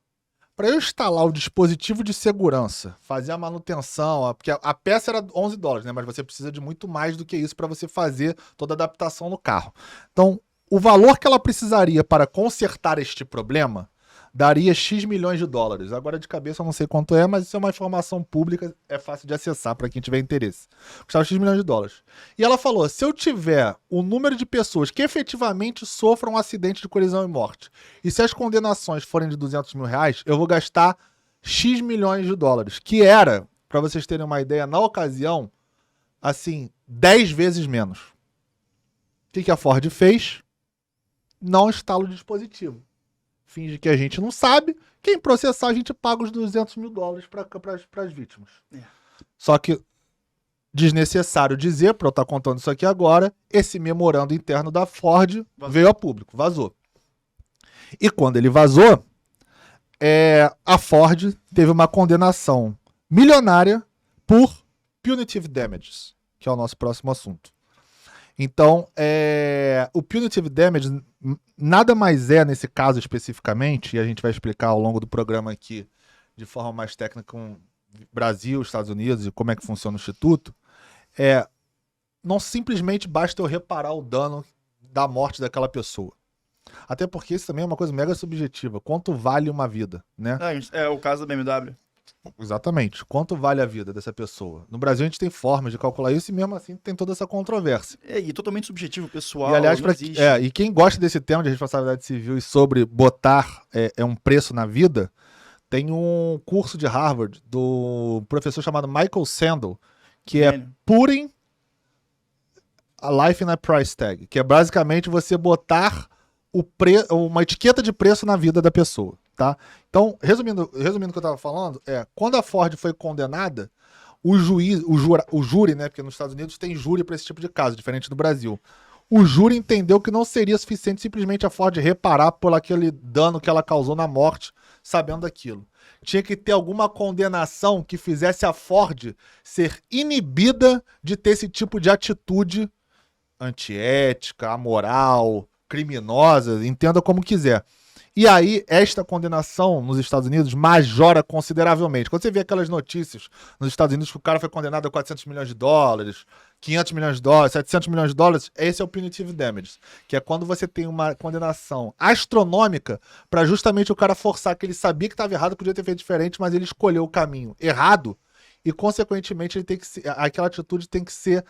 Para eu instalar o dispositivo de segurança, fazer a manutenção, porque a peça era $11, né? Mas você precisa de muito mais do que isso para você fazer toda a adaptação no carro. Então, o valor que ela precisaria para consertar este problema daria X milhões de dólares. Agora de cabeça eu não sei quanto é, mas isso é uma informação pública, é fácil de acessar para quem tiver interesse. Custava X milhões de dólares. E ela falou, se eu tiver o número de pessoas que efetivamente sofram um acidente de colisão e morte, e se as condenações forem de $200 mil, eu vou gastar X milhões de dólares, que era, para vocês terem uma ideia, na ocasião, assim, 10 vezes menos. O que a Ford fez? Não instala o dispositivo. Finge que a gente não sabe. Quem processar, a gente paga os $200 mil para as vítimas. Só que, desnecessário dizer, para eu estar contando isso aqui agora, esse memorando interno da Ford veio a público, vazou. E quando ele vazou, a Ford teve uma condenação milionária por punitive damages, que é o nosso próximo assunto. Então, o punitive damage nada mais nesse caso especificamente, e a gente vai explicar ao longo do programa aqui de forma mais técnica com Brasil, Estados Unidos e como é que funciona o Instituto, não simplesmente basta eu reparar o dano da morte daquela pessoa. Até porque isso também é uma coisa mega subjetiva. Quanto vale uma vida, né? É o caso da BMW. Exatamente. Quanto vale a vida dessa pessoa? No Brasil a gente tem formas de calcular isso e mesmo assim tem toda essa controvérsia. E totalmente subjetivo, pessoal. E aliás, e quem gosta desse tema de responsabilidade civil e sobre botar um preço na vida, tem um curso de Harvard do professor chamado Michael Sandel, que é Putting a Life in a Price Tag, que é basicamente você botar uma etiqueta de preço na vida da pessoa. Tá? Então, resumindo o que eu estava falando, quando a Ford foi condenada, o júri, né? Porque nos Estados Unidos tem júri para esse tipo de caso, diferente do Brasil. O júri entendeu que não seria suficiente simplesmente a Ford reparar por aquele dano que ela causou na morte, sabendo daquilo. Tinha que ter alguma condenação que fizesse a Ford ser inibida de ter esse tipo de atitude antiética, amoral, criminosa, entenda como quiser. E aí, esta condenação nos Estados Unidos majora consideravelmente. Quando você vê aquelas notícias nos Estados Unidos que o cara foi condenado a $400 milhões, $500 milhões, $700 milhões, esse é o punitive damages, que é quando você tem uma condenação astronômica para justamente o cara forçar que ele sabia que estava errado, podia ter feito diferente, mas ele escolheu o caminho errado e, consequentemente, aquela atitude tem que ser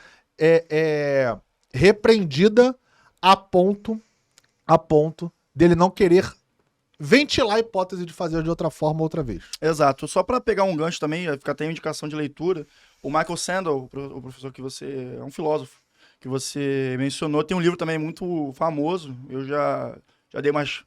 repreendida a ponto dele não querer ventilar a hipótese de fazer de outra forma outra vez. Exato. Só para pegar um gancho também, fica até uma indicação de leitura, o Michael Sandel, o professor que você... é um filósofo, que você mencionou, tem um livro também muito famoso, eu já dei umas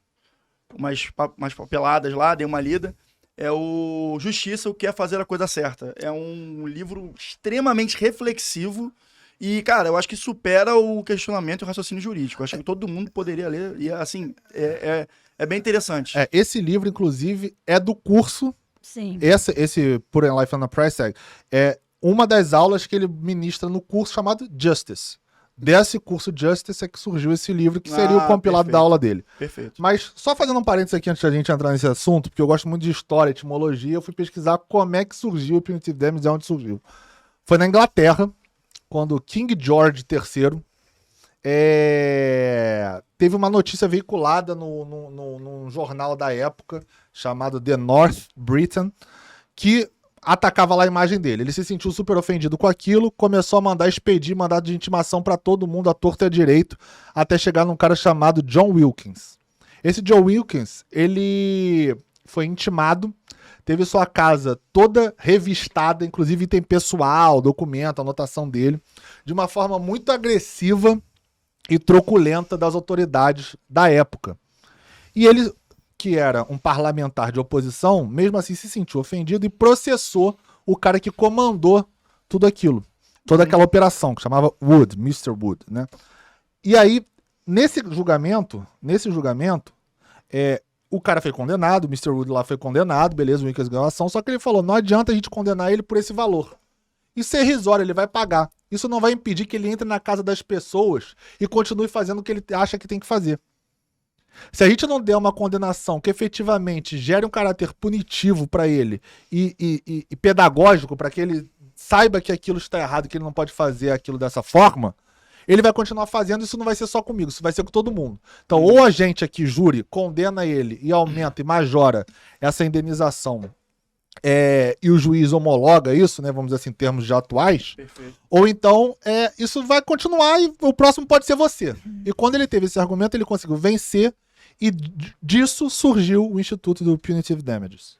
umas papeladas lá, dei uma lida. É o Justiça, o que é fazer a coisa certa. É um livro extremamente reflexivo e, cara, eu acho que supera o questionamento e o raciocínio jurídico. Eu acho que todo mundo poderia ler e, assim, é bem interessante. Esse livro, inclusive, é do curso. Sim. Esse Put in Life on a Price Tag é uma das aulas que ele ministra no curso chamado Justice. Desse curso Justice é que surgiu esse livro, que seria o compilado perfeito. da aula dele. Perfeito. Mas só fazendo um parênteses aqui antes da gente entrar nesse assunto, porque eu gosto muito de história, etimologia, eu fui pesquisar como é que surgiu o Punitive Damage e onde surgiu. Foi na Inglaterra, quando King George III teve uma notícia veiculada num jornal da época, chamado The North Britain, que atacava lá a imagem dele. Ele se sentiu super ofendido com aquilo, começou a expedir mandado de intimação pra todo mundo, à torta e à direito, até chegar num cara chamado John Wilkins. Esse John Wilkins, ele foi intimado, teve sua casa toda revistada, inclusive item pessoal, documento, anotação dele, de uma forma muito agressiva e truculenta das autoridades da época. E ele, que era um parlamentar de oposição, mesmo assim se sentiu ofendido e processou o cara que comandou tudo aquilo. Toda aquela operação, que chamava Wood, Mr. Wood, né? E aí, nesse julgamento, o cara foi condenado, o Mr. Wood lá foi condenado, beleza, o Wilkins ganhou a ação, só que ele falou, não adianta a gente condenar ele por esse valor. Isso é irrisório, ele vai pagar. Isso não vai impedir que ele entre na casa das pessoas e continue fazendo o que ele acha que tem que fazer. Se a gente não der uma condenação que efetivamente gere um caráter punitivo para ele e pedagógico, para que ele saiba que aquilo está errado, que ele não pode fazer aquilo dessa forma, ele vai continuar fazendo, isso não vai ser só comigo, isso vai ser com todo mundo. Então, ou a gente aqui, júri, condena ele e aumenta e majora essa indenização e o juiz homologa isso, né, vamos dizer assim, em termos já atuais, Perfeito. ou então isso vai continuar e o próximo pode ser você. E quando ele teve esse argumento, ele conseguiu vencer e disso surgiu o Instituto do Punitive Damages.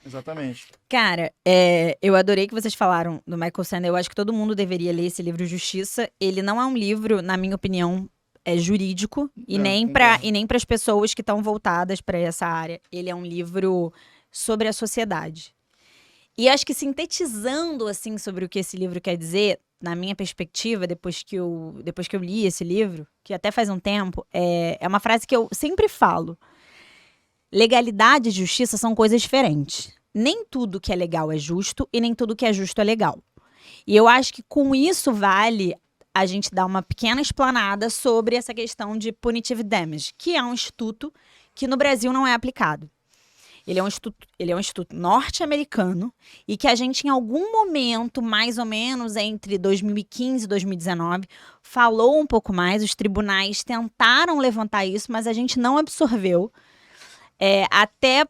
Exatamente. Cara, eu adorei que vocês falaram do Michael Sandel. Eu acho que todo mundo deveria ler esse livro Justiça. Ele não é um livro, na minha opinião, jurídico e nem para as pessoas que estão voltadas para essa área. Ele é um livro sobre a sociedade. E acho que sintetizando assim sobre o que esse livro quer dizer, na minha perspectiva, depois que eu li esse livro, que até faz um tempo, é uma frase que eu sempre falo. Legalidade e justiça são coisas diferentes. Nem tudo que é legal é justo e nem tudo que é justo é legal. E eu acho que com isso vale a gente dar uma pequena explanada sobre essa questão de punitive damage, que é um instituto que no Brasil não é aplicado. Ele é um instituto norte-americano e que a gente, em algum momento, mais ou menos entre 2015 e 2019, falou um pouco mais. Os tribunais tentaram levantar isso, mas a gente não absorveu, até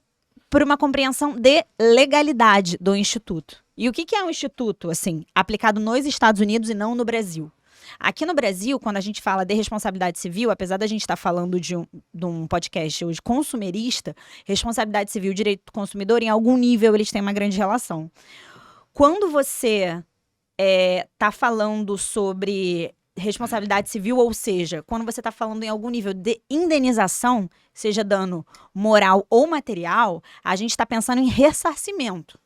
por uma compreensão de legalidade do instituto. E o que é um instituto, assim, aplicado nos Estados Unidos e não no Brasil? Aqui no Brasil, quando a gente fala de responsabilidade civil, apesar da gente estar falando de um podcast hoje consumerista, responsabilidade civil e direito do consumidor, em algum nível, eles têm uma grande relação. Quando você está falando sobre responsabilidade civil, ou seja, quando você está falando em algum nível de indenização, seja dano moral ou material, a gente está pensando em ressarcimento.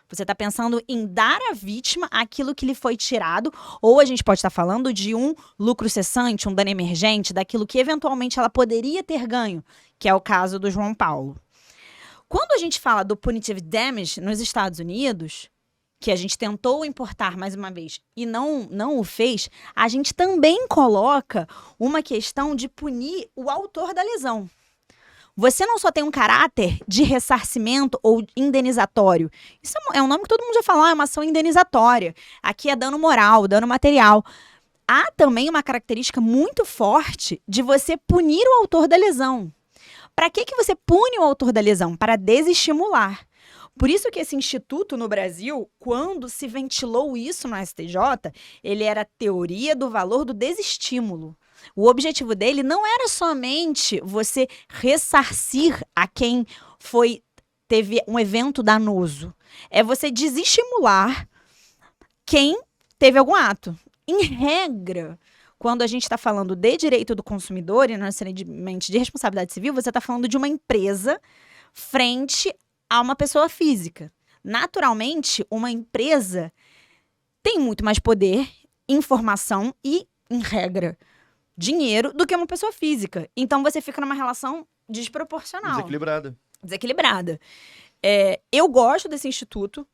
Você está pensando em dar à vítima aquilo que lhe foi tirado, ou a gente pode estar falando de um lucro cessante, um dano emergente, daquilo que eventualmente ela poderia ter ganho, que é o caso do João Paulo. Quando a gente fala do punitive damage nos Estados Unidos, que a gente tentou importar mais uma vez e não o fez, a gente também coloca uma questão de punir o autor da lesão. Você não só tem um caráter de ressarcimento ou indenizatório. Isso é um nome que todo mundo já falou, é uma ação indenizatória. Aqui é dano moral, dano material. Há também uma característica muito forte de você punir o autor da lesão. Para que você pune o autor da lesão? Para desestimular. Por isso que esse instituto no Brasil, quando se ventilou isso no STJ, ele era a teoria do valor do desestímulo. O objetivo dele não era somente você ressarcir a quem teve um evento danoso. É você desestimular quem teve algum ato. Em regra, quando a gente está falando de direito do consumidor e não necessariamente de responsabilidade civil, você está falando de uma empresa frente a uma pessoa física. Naturalmente, uma empresa tem muito mais poder, informação e, em regra, dinheiro do que uma pessoa física. Então, você fica numa relação desproporcional. Desequilibrada. Eu gosto desse instituto,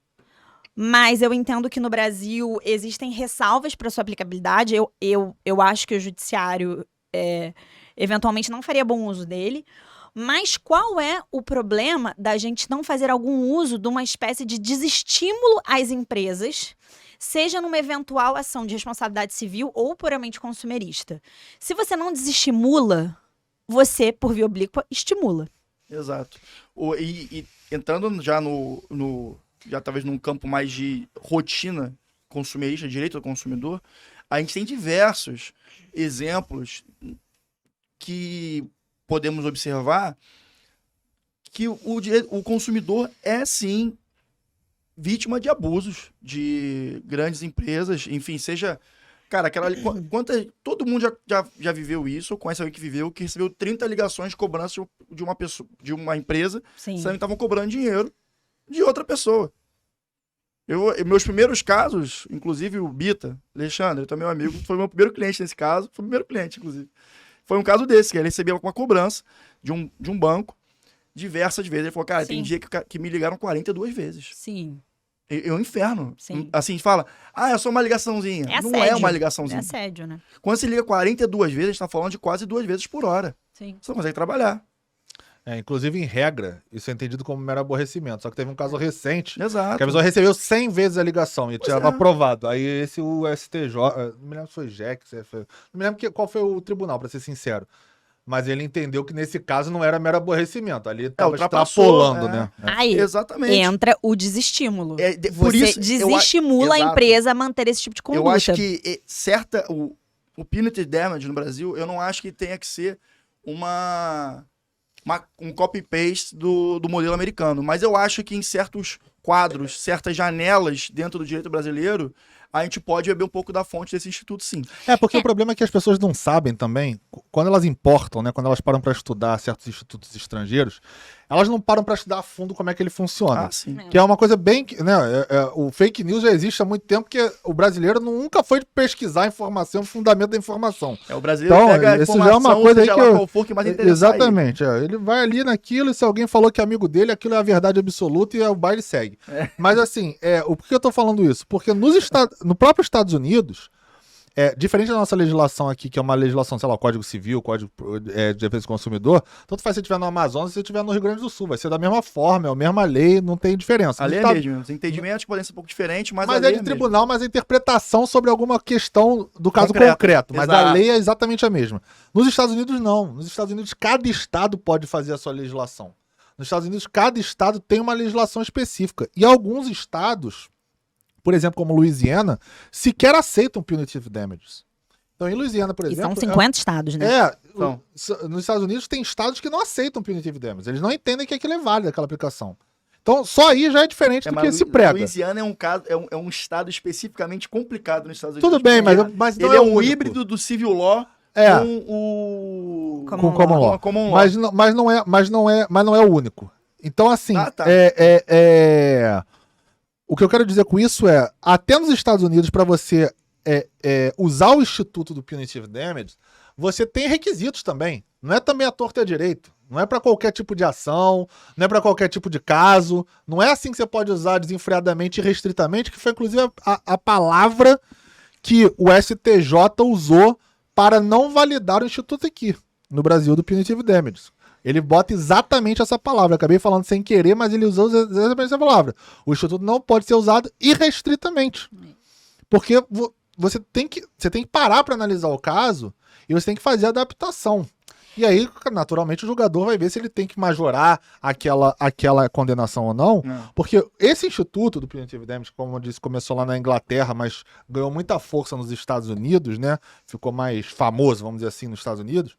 mas eu entendo que no Brasil existem ressalvas para sua aplicabilidade. Eu acho que o judiciário eventualmente não faria bom uso dele. Mas qual é o problema da gente não fazer algum uso de uma espécie de desestímulo às empresas, seja numa eventual ação de responsabilidade civil ou puramente consumerista? Se você não desestimula, você, por via oblíqua, estimula. Exato. E entrando já já talvez num campo mais de rotina consumerista, direito do consumidor, a gente tem diversos exemplos que podemos observar que o consumidor é, sim, vítima de abusos de grandes empresas, enfim, seja... Cara, todo mundo já viveu isso, ou conhece alguém que viveu, que recebeu 30 ligações de cobrança de uma empresa, sabendo que estavam cobrando dinheiro de outra pessoa. Meus primeiros casos, inclusive o Bita, Alexandre, também meu amigo, foi meu primeiro cliente nesse caso, foi o primeiro cliente, inclusive. Foi um caso desse, que ele recebeu uma cobrança de um banco diversas vezes. Ele falou, cara, tem dia que me ligaram 42 vezes. Sim. É um inferno. Sim. Assim, fala, é só uma ligaçãozinha. É não é uma ligaçãozinha. É assédio, né? Quando você liga 42 vezes, a gente tá falando de quase 2 vezes por hora. Sim. Você não consegue trabalhar. Inclusive, em regra, isso é entendido como mero aborrecimento. Só que teve um caso recente Exato. que a pessoa recebeu 100 vezes a ligação e tinha aprovado. Aí o STJ, não me lembro se foi JEC, não me lembro qual foi o tribunal, pra ser sincero. Mas ele entendeu que nesse caso não era mero aborrecimento. Ali estava extrapolando, né? Aí exatamente. Entra o desestímulo. Por Você isso, desestimula a empresa a manter esse tipo de conduta. Eu acho que o punitive damage no Brasil, eu não acho que tenha que ser um copy-paste do modelo americano. Mas eu acho que em certos quadros, certas janelas dentro do direito brasileiro, a gente pode beber um pouco da fonte desse instituto, sim. Porque o problema é que as pessoas não sabem também, quando elas importam, né, quando elas param para estudar certos institutos estrangeiros, elas não param para estudar a fundo como é que ele funciona. Sim. Que é uma coisa bem... Né, o fake news já existe há muito tempo, porque o brasileiro nunca foi pesquisar a informação, o fundamento da informação. O brasileiro pega a isso informação, já é uma coisa aí qual for que mais interessa. Exatamente. Ele vai ali naquilo, e se alguém falou que é amigo dele, aquilo é a verdade absoluta e o baile segue. Mas assim, por que eu tô falando isso? Porque no próprio Estados Unidos, diferente da nossa legislação aqui, que é uma legislação, sei lá, Código Civil, Código de Defesa do Consumidor, tanto faz se você estiver no Amazonas se você estiver no Rio Grande do Sul. Vai ser da mesma forma, é a mesma lei, não tem diferença. A lei é mesmo. Os entendimentos podem ser um pouco diferentes, mas a lei é de tribunal, mas a interpretação sobre alguma questão do caso concreto. Mas a lei é exatamente a mesma. Nos Estados Unidos, não. Nos Estados Unidos, cada estado pode fazer a sua legislação. Nos Estados Unidos, cada estado tem uma legislação específica. E alguns estados, por exemplo, como Louisiana, sequer aceitam punitive damages. Então, em Louisiana, por exemplo... E são 50 estados, né? Nos Estados Unidos tem estados que não aceitam punitive damages. Eles não entendem que aquilo é válido, aquela aplicação. Então, só aí já é diferente do que se prega. Louisiana é um estado especificamente complicado nos Estados Unidos. Tudo bem, mas não ele é um híbrido do civil law com o common law. Mas não é o único. Então, assim, o que eu quero dizer com isso até nos Estados Unidos, para você usar o instituto do punitive damage, você tem requisitos também. Não é também a torta e a direito. Não é para qualquer tipo de ação, não é para qualquer tipo de caso. Não é assim que você pode usar desenfreadamente e restritamente, que foi inclusive a palavra que o STJ usou para não validar o instituto aqui, no Brasil, do punitive damages. Ele bota exatamente essa palavra. Eu acabei falando sem querer, mas ele usou exatamente essa palavra. O instituto não pode ser usado irrestritamente. Porque você tem que parar para analisar o caso e você tem que fazer a adaptação. E aí, naturalmente, o julgador vai ver se ele tem que majorar aquela condenação ou não. Porque esse instituto do punitive damage, como eu disse, começou lá na Inglaterra, mas ganhou muita força nos Estados Unidos, né? Ficou mais famoso, vamos dizer assim, nos Estados Unidos.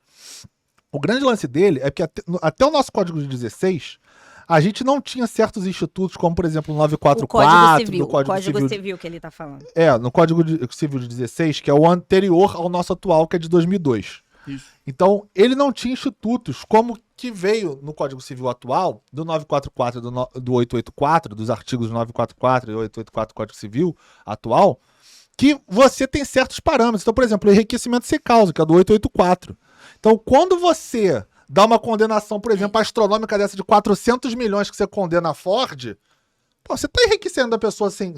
O grande lance dele é que até o nosso Código de 16, a gente não tinha certos institutos, como, por exemplo, o 944 O Código Civil. do Código O Código Civil. Civil que ele tá falando. No Código Civil de 16, que é o anterior ao nosso atual, que é de 2002. Isso. Então, ele não tinha institutos como que veio no Código Civil atual, do 944 e do 884, dos artigos 944 e 884 do Código Civil atual, que você tem certos parâmetros. Então, por exemplo, o enriquecimento sem causa, que é do 884. Então, quando você dá uma condenação, por exemplo, astronômica dessa de 400 milhões que você condena a Ford, pô, você tá enriquecendo a pessoa sem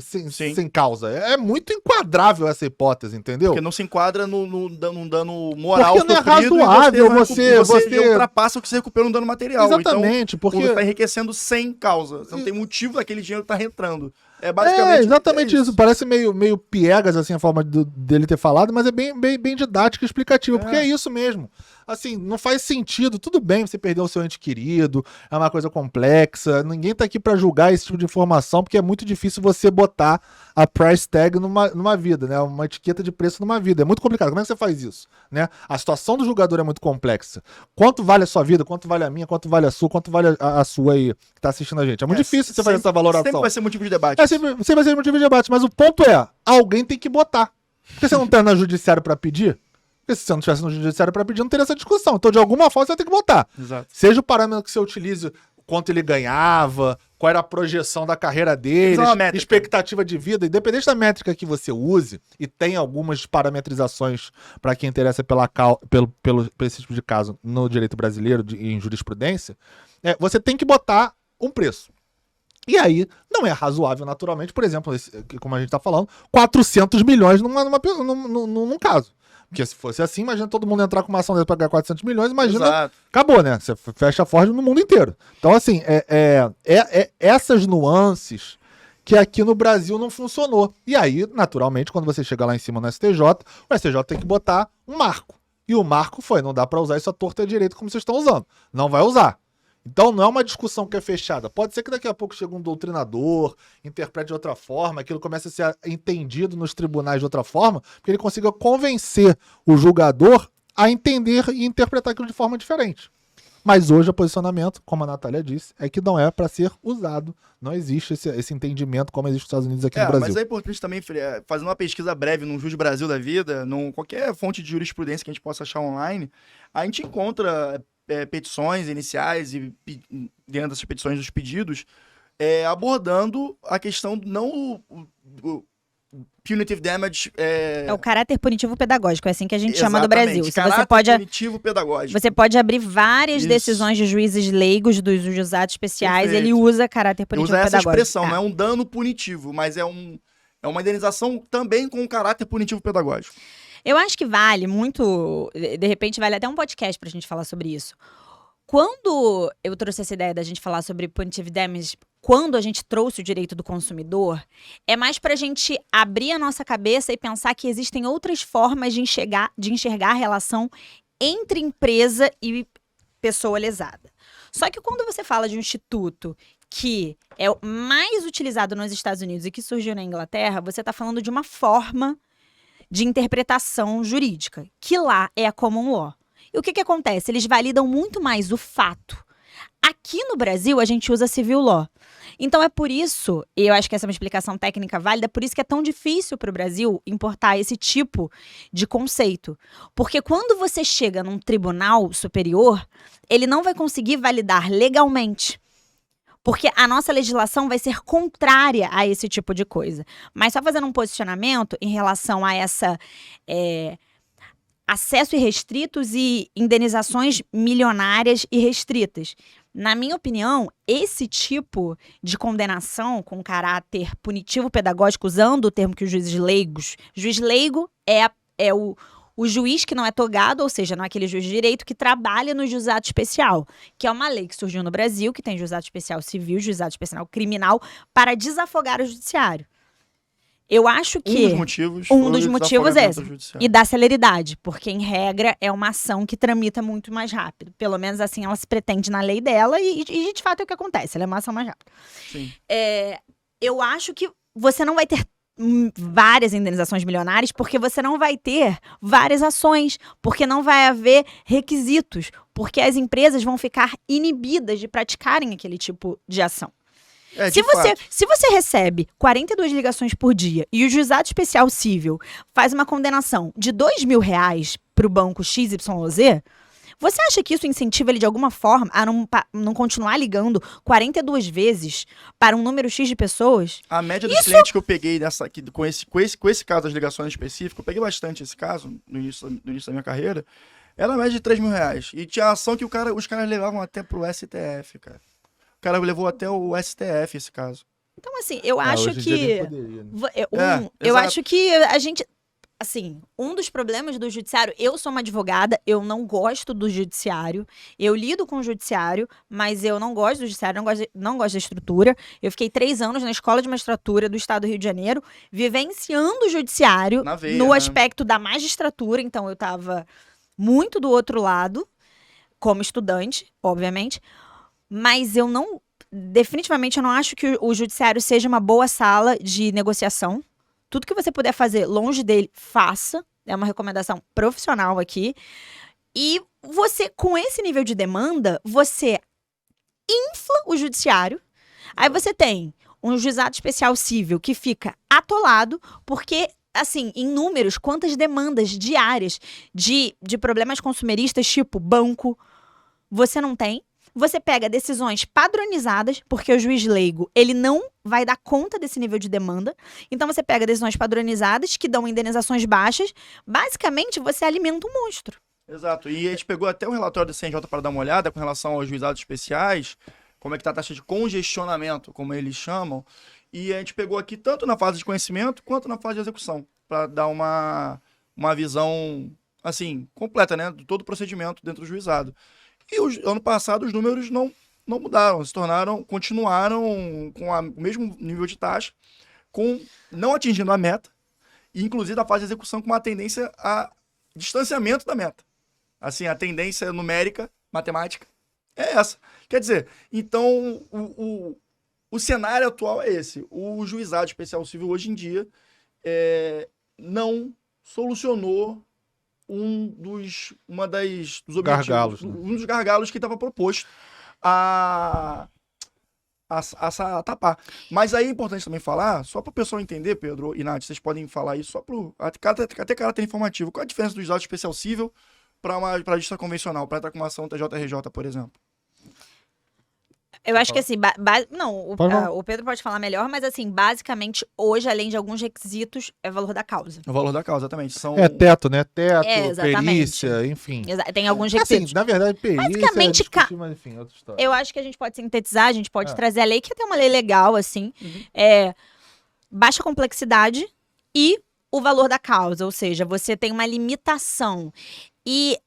causa. É muito enquadrável essa hipótese, entendeu? Porque não se enquadra num dano moral. Porque não é razoável você ultrapassa o que você recuperou no dano material. Exatamente, então, porque você tá enriquecendo sem causa. Você não tem motivo daquele dinheiro estar entrando. É basicamente exatamente isso. Parece meio piegas, assim, a forma dele ter falado, mas é bem didática e explicativa, porque é isso mesmo. Assim, não faz sentido. Tudo bem você perder o seu ente querido, é uma coisa complexa, ninguém tá aqui pra julgar esse tipo de informação, porque é muito difícil você botar a price tag numa vida, né? Uma etiqueta de preço numa vida. É muito complicado. Como é que você faz isso? Né? A situação do julgador é muito complexa. Quanto vale a sua vida? Quanto vale a minha? Quanto vale a sua? Quanto vale a sua aí que tá assistindo a gente? É muito difícil você fazer essa valoração. Sempre vai ser motivo de debate. Sempre vai ser motivo de debate, mas o ponto é, alguém tem que botar. Porque você não tá no judiciário pra pedir? Porque se você não estivesse no judiciário pra pedir, não teria essa discussão. Então, de alguma forma, você vai ter que botar. Exato. Seja o parâmetro que você utilize, quanto ele ganhava, qual era a projeção da carreira dele, expectativa de vida, independente da métrica que você use, e tem algumas parametrizações para quem interessa pelo esse tipo de caso no direito brasileiro, em jurisprudência, você tem que botar um preço. E aí, não é razoável, naturalmente, por exemplo, como a gente tá falando, 400 milhões num caso. Porque se fosse assim, imagina todo mundo entrar com uma ação dessa pra ganhar 400 milhões, imagina, Exato. Acabou, né? Você fecha a Ford no mundo inteiro. Então, assim, essas nuances que aqui no Brasil não funcionou. E aí, naturalmente, quando você chega lá em cima no STJ, o STJ tem que botar um marco. E o marco não dá pra usar isso à torta e à direita como vocês estão usando. Não vai usar. Então não é uma discussão que é fechada. Pode ser que daqui a pouco chegue um doutrinador, interprete de outra forma, aquilo comece a ser entendido nos tribunais de outra forma, porque ele consiga convencer o julgador a entender e interpretar aquilo de forma diferente. Mas hoje o posicionamento, como a Natália disse, é que não é para ser usado. Não existe esse entendimento como existe nos Estados Unidos aqui no Brasil. Mas é importante também, fazendo uma pesquisa breve num Jus Brasil da vida, qualquer fonte de jurisprudência que a gente possa achar online, a gente encontra petições iniciais e dentro dessas petições dos pedidos, abordando a questão não o punitive damage. É o caráter punitivo pedagógico, é assim que a gente chama do Exatamente, Brasil. caráter punitivo pedagógico. Você pode abrir várias decisões de juízes leigos dos juizados especiais, ele usa caráter punitivo pedagógico. Usa essa expressão, não é um dano punitivo, mas é uma indenização também com caráter punitivo pedagógico. Eu acho que vale muito, de repente vale até um podcast pra gente falar sobre isso. Quando eu trouxe essa ideia da gente falar sobre punitive damage, quando a gente trouxe o direito do consumidor, é mais pra gente abrir a nossa cabeça e pensar que existem outras formas de enxergar a relação entre empresa e pessoa lesada. Só que quando você fala de um instituto que é o mais utilizado nos Estados Unidos e que surgiu na Inglaterra, você tá falando de uma forma de interpretação jurídica, que lá é a common law. E o que acontece? Eles validam muito mais o fato. Aqui no Brasil, a gente usa civil law. Então é por isso, e eu acho que essa é uma explicação técnica válida, por isso que é tão difícil para o Brasil importar esse tipo de conceito. Porque quando você chega num tribunal superior, ele não vai conseguir validar legalmente. Porque a nossa legislação vai ser contrária a esse tipo de coisa. Mas só fazendo um posicionamento em relação a essa acesso irrestritos e indenizações milionárias irrestritas. Na minha opinião, esse tipo de condenação com caráter punitivo pedagógico, usando o termo que os juízes leigos... Juiz leigo é o juiz que não é togado, ou seja, não é aquele juiz de direito que trabalha no juizado especial, que é uma lei que surgiu no Brasil, que tem juizado especial civil, juizado especial criminal, para desafogar o judiciário. Eu acho que um dos motivos é esse, e dá celeridade, porque em regra é uma ação que tramita muito mais rápido. Pelo menos assim ela se pretende na lei dela e de fato é o que acontece, ela é uma ação mais rápida. Sim. Eu acho que você não vai ter várias indenizações milionárias, porque você não vai ter várias ações, porque não vai haver requisitos. porque as empresas vão ficar inibidas de praticarem aquele tipo de ação. Se você recebe 42 ligações por dia e o juizado especial civil faz uma condenação de R$2.000 para o banco XYZ, você acha que isso incentiva ele de alguma forma a não continuar ligando 42 vezes para um número X de pessoas? A média dos clientes que eu peguei com esse caso das ligações específicas, eu peguei bastante esse caso no início da minha carreira, era a média de R$3.000. E tinha ação que os caras levavam até pro STF, cara. O cara levou até o STF esse caso. Então, assim, eu acho hoje em dia que... nem poderia, né? Eu acho que a gente... Assim, um dos problemas do judiciário... Eu sou uma advogada, eu não gosto do judiciário. Eu lido com o judiciário, mas eu não gosto do judiciário, não gosto da estrutura. Eu fiquei 3 anos na Escola de Magistratura do Estado do Rio de Janeiro, vivenciando o judiciário no aspecto da magistratura. Então, eu estava muito do outro lado, como estudante, obviamente. Mas eu não... Definitivamente, eu não acho que o judiciário seja uma boa sala de negociação. Tudo que você puder fazer longe dele, faça. É uma recomendação profissional aqui. E você, com esse nível de demanda, você infla o judiciário. Aí você tem um juizado especial civil que fica atolado, porque, assim, em números, quantas demandas diárias de problemas consumeristas, tipo banco, você não tem. Você pega decisões padronizadas, porque o juiz leigo, ele não vai dar conta desse nível de demanda. Então, você pega decisões padronizadas, que dão indenizações baixas. Basicamente, você alimenta um monstro. Exato. E a gente pegou até um relatório do CNJ para dar uma olhada com relação aos juizados especiais, como é que está a taxa de congestionamento, como eles chamam. E a gente pegou aqui tanto na fase de conhecimento, quanto na fase de execução, para dar uma visão, assim, completa, né, de todo o procedimento dentro do juizado. E ano passado os números não mudaram, continuaram com o mesmo nível de taxa, não atingindo a meta, e inclusive a fase de execução com uma tendência a distanciamento da meta. Assim, a tendência numérica, matemática, é essa. Quer dizer, então o cenário atual é esse. O juizado especial civil hoje em dia não solucionou um dos objetivos, um dos gargalos que estava proposto a tapar. Mas aí é importante também falar, só para o pessoal entender, Pedro e Nath, vocês podem falar isso só até caráter informativo. Qual a diferença do juizado especial civil para a justiça convencional, para entrar com uma ação TJRJ, por exemplo? Eu acho que assim, o Pedro pode falar melhor, mas assim, basicamente, hoje, além de alguns requisitos, é o valor da causa. O valor da causa, exatamente. Teto, né? Teto, perícia, enfim. Tem alguns requisitos. Assim, na verdade, perícia basicamente, mas enfim, outra história. Eu acho que a gente pode sintetizar, a gente pode trazer a lei, que é até uma lei legal, assim. Baixa complexidade e o valor da causa, ou seja, você tem uma limitação. E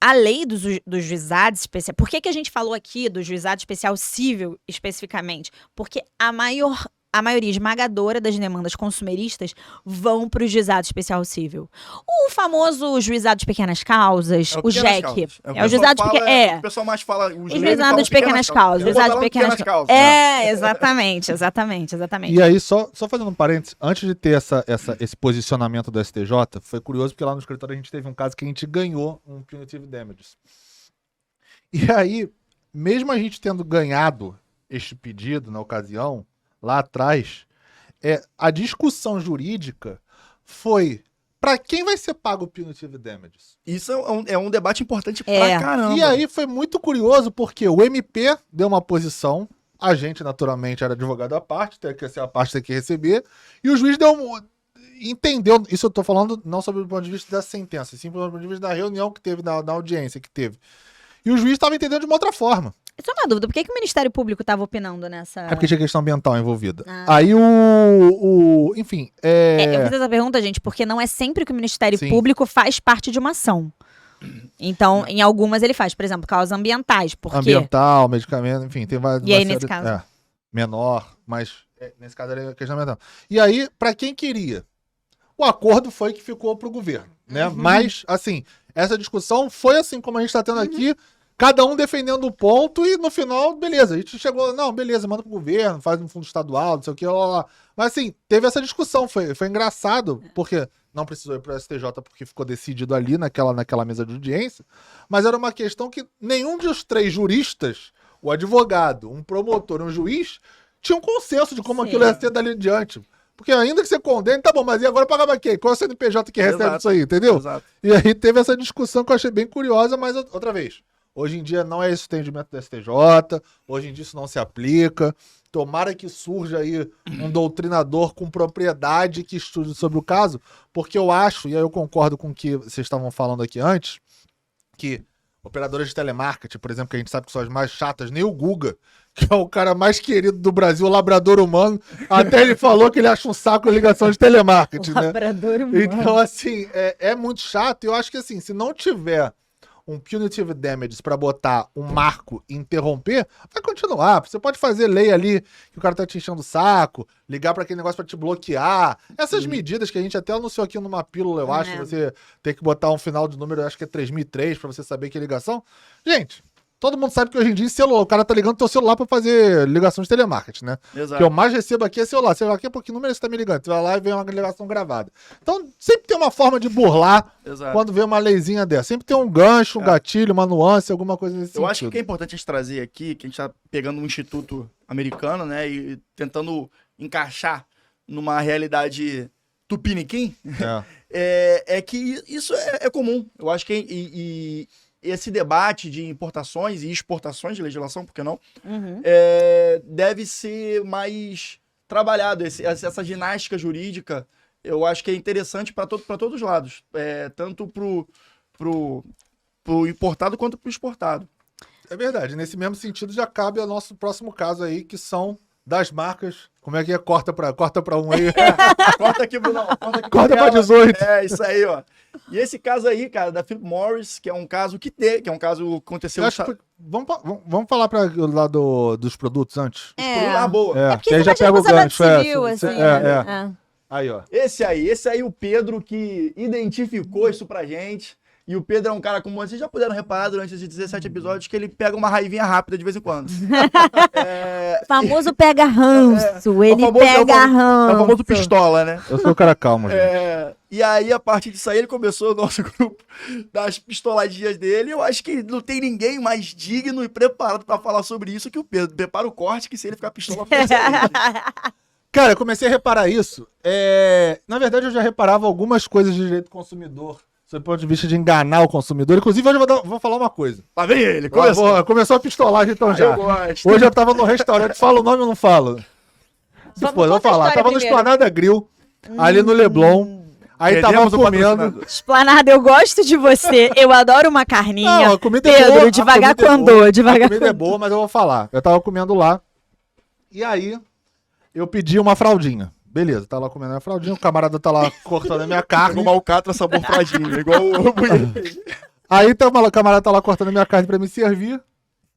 a lei dos juizados especiais... Por que a gente falou aqui do juizado especial civil especificamente? Porque a maioria esmagadora das demandas consumeristas vão para o juizado especial civil. O famoso juizado de pequenas causas, o JEC. É o juizado de pequenas... O pessoal mais fala... O juizado de pequenas causas. Juizado de pequenas causas. Exatamente. E aí, só fazendo um parênteses, antes de ter esse posicionamento do STJ, foi curioso porque lá no escritório a gente teve um caso que a gente ganhou um punitive damages. E aí, mesmo a gente tendo ganhado este pedido na ocasião, lá atrás, a discussão jurídica foi para quem vai ser pago o punitive damages. Isso é um debate importante pra caramba. E aí foi muito curioso porque o MP deu uma posição, a gente naturalmente era advogado à parte, tem que ser a parte tem que receber, e o juiz entendeu, isso eu tô falando não sobre o ponto de vista da sentença, sim pelo ponto de vista da reunião que teve, na audiência que teve. E o juiz estava entendendo de uma outra forma. Só uma dúvida, por que o Ministério Público estava opinando nessa... É porque tinha questão ambiental envolvida. Aí enfim... Eu fiz essa pergunta, gente, porque não é sempre que o Ministério Público faz parte de uma ação. Então, em algumas ele faz, por exemplo, causas ambientais. Ambiental, medicamento, enfim, tem várias... E aí, nesse caso? Menor, mas nesse caso era questão ambiental. E aí, para quem queria, o acordo foi que ficou pro governo, né? Mas, assim, essa discussão foi assim como a gente está tendo aqui, cada um defendendo o ponto e no final, beleza. A gente chegou, não, beleza, manda pro governo, faz no fundo estadual, não sei o que, lá. Mas assim, teve essa discussão, foi engraçado, porque não precisou ir pro STJ porque ficou decidido ali naquela mesa de audiência, mas era uma questão que nenhum dos 3 juristas, o advogado, um promotor e um juiz, tinha um consenso de como aquilo ia ser dali em diante. Porque ainda que você condene, tá bom, mas e agora pagava quem? Qual é o CNPJ que recebe isso aí, entendeu? Exato. E aí teve essa discussão que eu achei bem curiosa, mas outra vez, hoje em dia não é esse o entendimento do STJ, hoje em dia isso não se aplica. Tomara que surja aí um doutrinador com propriedade que estude sobre o caso, porque eu acho, e aí eu concordo com o que vocês estavam falando aqui antes, que operadoras de telemarketing, por exemplo, que a gente sabe que são as mais chatas, nem o Guga, que é o cara mais querido do Brasil, o labrador humano, até ele falou que ele acha um saco a ligação de telemarketing, né? Labrador humano. Então, assim, é muito chato. E eu acho que, assim, se não tiver um punitive damages pra botar um marco e interromper, vai continuar. Você pode fazer lei ali que o cara tá te enchendo o saco, ligar pra aquele negócio pra te bloquear. Essas medidas que a gente até anunciou aqui numa pílula, eu acho, você tem que botar um final de número, eu acho que é 3003 pra você saber que é ligação. Gente, todo mundo sabe que hoje em dia celular, o cara tá ligando o teu celular pra fazer ligação de telemarketing, né? Exato. O que eu mais recebo aqui é celular. Celular aqui, por que número você tá me ligando? Você vai lá e vem uma ligação gravada. Então, sempre tem uma forma de burlar Exato. quando vê uma leizinha dessa. Sempre tem um gancho, um gatilho, uma nuance, alguma coisa nesse sentido. Eu acho que é importante a gente trazer aqui, que a gente tá pegando um instituto americano, né, e tentando encaixar numa realidade tupiniquim, é que isso é comum. Eu acho que esse debate de importações e exportações de legislação, por que não, deve ser mais trabalhado. Essa ginástica jurídica, eu acho que é interessante para todos os lados, tanto pro importado quanto pro exportado. É verdade. Nesse mesmo sentido, já cabe ao nosso próximo caso aí, que são das marcas. Como é que é? Corta pra um aí. Corta aqui, Brunão. Corta pra 18. É, isso aí, ó. E esse caso aí, cara, da Philip Morris, que é um caso que é um caso que aconteceu... Vamos falar lá dos produtos antes? Boa. É, porque que aí você já pega o gancho. civil, assim, Aí, ó. Esse aí o Pedro que identificou isso pra gente. E o Pedro é um cara, como vocês já puderam reparar durante esses 17 episódios, que ele pega uma raivinha rápida de vez em quando. Famoso pega ranço, ele famoso, pega ranço. É o famoso pistola, né? Eu sou o cara calmo, gente. E aí, a partir disso aí, ele começou o nosso grupo das pistoladinhas dele. Eu acho que não tem ninguém mais digno e preparado pra falar sobre isso que o Pedro. Prepara o corte, que se ele ficar pistola... Cara, eu comecei a reparar isso. Na verdade, eu já reparava algumas coisas de direito do consumidor, sob o ponto de vista de enganar o consumidor. Inclusive, hoje eu vou falar uma coisa. Lá vem ele, começou a pistolagem então já. Eu gosto. Hoje eu tava no restaurante, falo o nome ou não falo? Vou falar. Tava no Esplanada Grill, ali no Leblon. Aí tava comendo. Esplanada, eu gosto de você. Eu adoro uma carninha. Não, a comida é Pedro, boa. devagar com andor, devagar. A comida é boa, mas eu vou falar. Eu tava comendo lá. E aí, eu pedi uma fraldinha. Beleza, tá lá comendo a fraldinha, o camarada tá lá cortando a minha carne. Uma alcatra sabor fraldinha, igual o Aí o camarada tá lá cortando a minha carne pra me servir.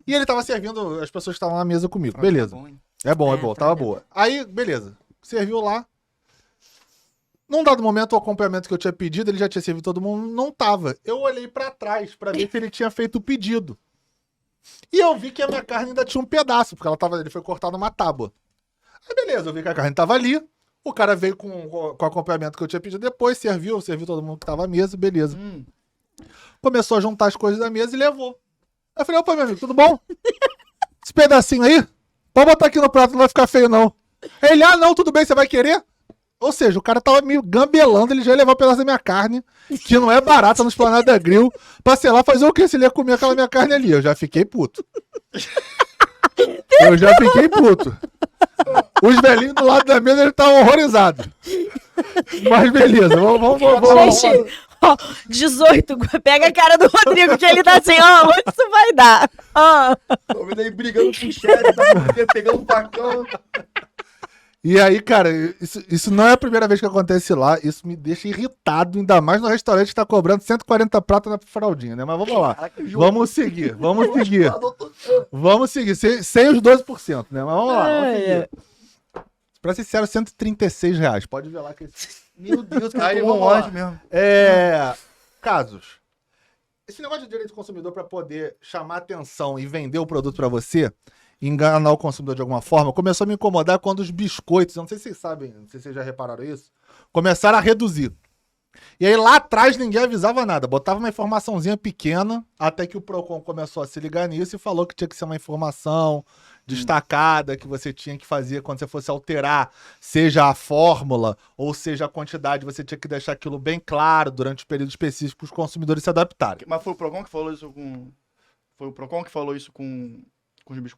E ele tava servindo as pessoas que estavam na mesa comigo. Beleza. É bom, tava boa. Aí, beleza. Serviu lá. Num dado momento, o acompanhamento que eu tinha pedido, ele já tinha servido todo mundo, não tava. Eu olhei pra trás pra ver se ele tinha feito o pedido. E eu vi que a minha carne ainda tinha um pedaço, porque ele foi cortado numa tábua. Aí beleza, eu vi que a carne tava ali. O cara veio com o acompanhamento que eu tinha pedido depois, serviu todo mundo que tava à mesa, beleza. Começou a juntar as coisas da mesa e levou. Eu falei, opa, meu amigo, tudo bom? Esse pedacinho aí, pode botar aqui no prato, não vai ficar feio não. Ele, não, tudo bem, você vai querer? Ou seja, o cara tava me gambelando, ele já ia levar um pedaço da minha carne, que não é barata no Esplanada Grill, pra, sei lá, fazer o quê se ele ia comer aquela minha carne ali. Eu já fiquei puto. Os velhinhos do lado da mesa, eles estavam horrorizados. Mas beleza, vamos. Gente, 18, pega a cara do Rodrigo, que ele tá assim, onde isso vai dar? Tô vendo aí brigando com o chefe, tá pegando facão. E aí, cara, isso não é a primeira vez que acontece lá, isso me deixa irritado, ainda mais no restaurante que tá cobrando 140 prata na fraldinha, né? Mas vamos lá, vamos seguir. Sem os 12%, né? Mas vamos lá, vamos seguir. Pra ser sincero, R$136. Pode ver lá que... Meu Deus, cara, aí vamos vamos lá. mesmo. Casos. esse negócio de direito do consumidor para poder chamar atenção e vender o produto para você, enganar o consumidor de alguma forma, começou a me incomodar quando os biscoitos, eu não sei se vocês sabem, não sei se vocês já repararam isso, começaram a reduzir. E aí lá atrás ninguém avisava nada, botava uma informaçãozinha pequena, até que o Procon começou a se ligar nisso e falou que tinha que ser uma informação destacada, que você tinha que fazer quando você fosse alterar, seja a fórmula ou seja a quantidade, você tinha que deixar aquilo bem claro durante os períodos específicos para os consumidores se adaptarem. Mas foi o Procon que falou isso com... Foi o Procon que falou isso com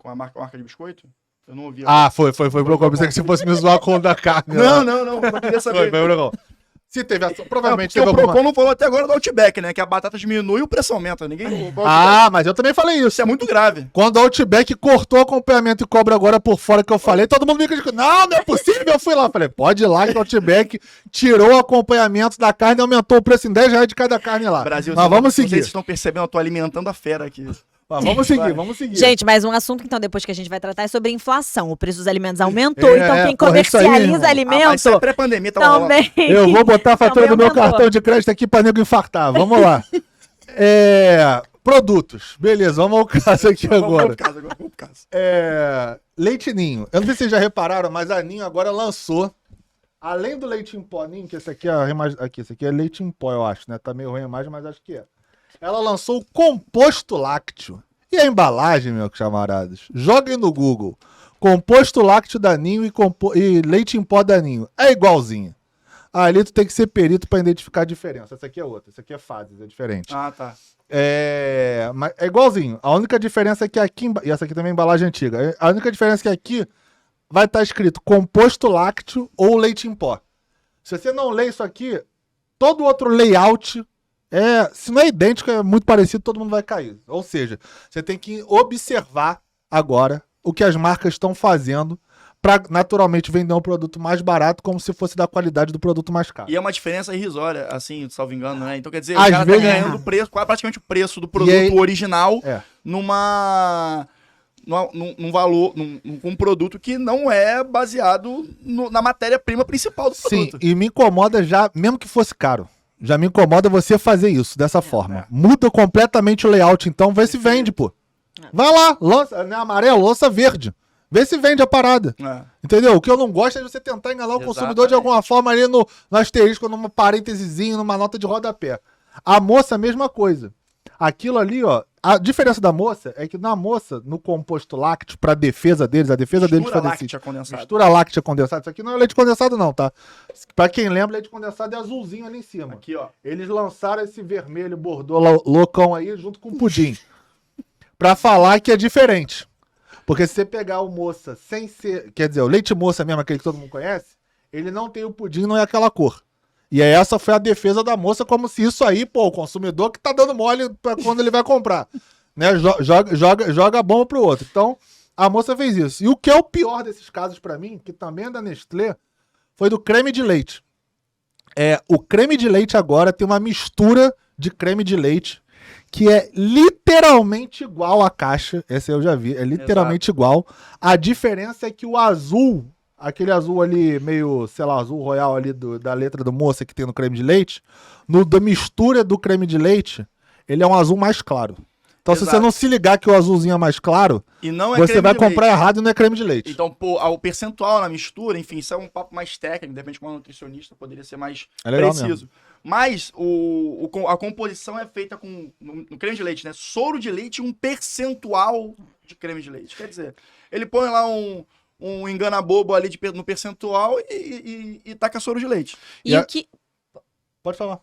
a marca de biscoito? Eu não ouvi. Foi o Procon. Pensei que se fosse me zoar com o da carne. Não, eu queria saber. Foi o Procon. Se teve provavelmente teve alguma... O Procon não falou até agora do Outback, né? Que a batata diminui e o preço aumenta. Mas eu também falei isso. Isso é muito grave. Quando o Outback cortou o acompanhamento e cobra agora por fora que eu falei, todo mundo me criticou. Não é possível. Eu fui lá. Falei, pode ir lá que o Outback tirou o acompanhamento da carne e aumentou o preço em R$10 de cada carne lá. Brasil, mas vamos seguir. Vocês estão percebendo, eu tô alimentando a fera aqui. Vamos seguir. Gente, mas um assunto, então, depois que a gente vai tratar é sobre inflação. O preço dos alimentos aumentou, então quem comercializa alimentos... Mas pré-pandemia também. Eu vou botar a fatura do meu cartão de crédito aqui pra nego infartar. Vamos lá. Produtos. Beleza, vamos ao caso aqui agora. Vamos pro caso. Leite Ninho. Eu não sei se vocês já repararam, mas a Ninho agora lançou, além do leite em pó Ninho, que esse aqui é esse aqui é leite em pó, eu acho, né? Tá meio ruim a imagem, mas acho que é. Ela lançou o composto lácteo. E a embalagem, meus camaradas? Joguem no Google. Composto lácteo da Ninho e leite em pó da Ninho. É igualzinho. Ali tu tem que ser perito pra identificar a diferença. Essa aqui é outra. Essa aqui é Fases, é diferente. Ah, tá. É igualzinho. A única diferença é que aqui... E essa aqui também é embalagem antiga. A única diferença é que aqui vai estar escrito composto lácteo ou leite em pó. Se você não lê isso aqui, todo outro layout... se não é idêntico, é muito parecido, todo mundo vai cair. Ou seja, você tem que observar agora o que as marcas estão fazendo para naturalmente vender um produto mais barato como se fosse da qualidade do produto mais caro. E é uma diferença irrisória, assim, salvo engano, né? Então quer dizer, Às o cara vezes, tá ganhando praticamente o preço do produto original num valor, num produto que não é baseado na matéria-prima principal do produto. Sim, e me incomoda já, mesmo que fosse caro. Já me incomoda você fazer isso, dessa forma. Muda completamente o layout, então vê se vende, pô. Vai lá, lança, né, amarelo, lança verde. Vê se vende a parada. Entendeu? O que eu não gosto é de você tentar enganar o consumidor de alguma forma ali no asterisco, numa parêntesezinho, numa nota de rodapé. A moça, a mesma coisa. Aquilo ali, ó, a diferença da moça é que na moça, no composto lácteo, pra defesa deles, a defesa deles mistura láctea condensada. Mistura láctea condensada. Isso aqui não é leite condensado não, tá? Pra quem lembra, leite condensado é azulzinho ali em cima. Aqui, ó. Eles lançaram esse vermelho bordô loucão aí junto com o pudim. Pra falar que é diferente. Porque se você pegar o moça sem ser... Quer dizer, o leite moça mesmo, aquele que todo mundo conhece, ele não tem o pudim, não é aquela cor. E aí essa foi a defesa da moça, como se isso aí, pô, o consumidor que tá dando mole pra quando ele vai comprar. Né? Joga a bomba pro outro. Então, a moça fez isso. E o que é o pior desses casos pra mim, que também é da Nestlé, foi do creme de leite. O creme de leite agora tem uma mistura de creme de leite que é literalmente igual à caixa. Essa eu já vi, é literalmente igual. A diferença é que o azul, aquele azul ali, meio, sei lá, azul royal ali da letra do moça que tem no creme de leite, da mistura do creme de leite, ele é um azul mais claro. Então, se você não se ligar que o azulzinho é mais claro, e não é você vai comprar errado e não é creme de leite. Então, pô, o percentual na mistura, enfim, isso é um papo mais técnico, de repente com um nutricionista poderia ser mais preciso. Mesmo. Mas a composição é feita no creme de leite, né? Soro de leite e um percentual de creme de leite. Quer dizer, ele põe lá um engana-bobo ali no percentual e taca soro de leite. E o que... Pode falar.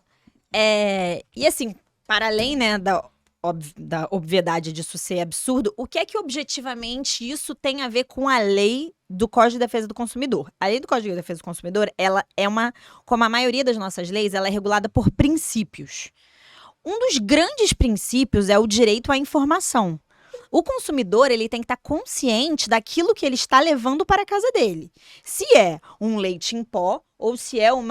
E assim, para além, né, da obviedade disso ser absurdo, o que é que objetivamente isso tem a ver com a lei do Código de Defesa do Consumidor? A lei do Código de Defesa do Consumidor, ela é como a maioria das nossas leis, ela é regulada por princípios. Um dos grandes princípios é o direito à informação. O consumidor, ele tem que estar consciente daquilo que ele está levando para a casa dele. Se é um leite em pó ou se é um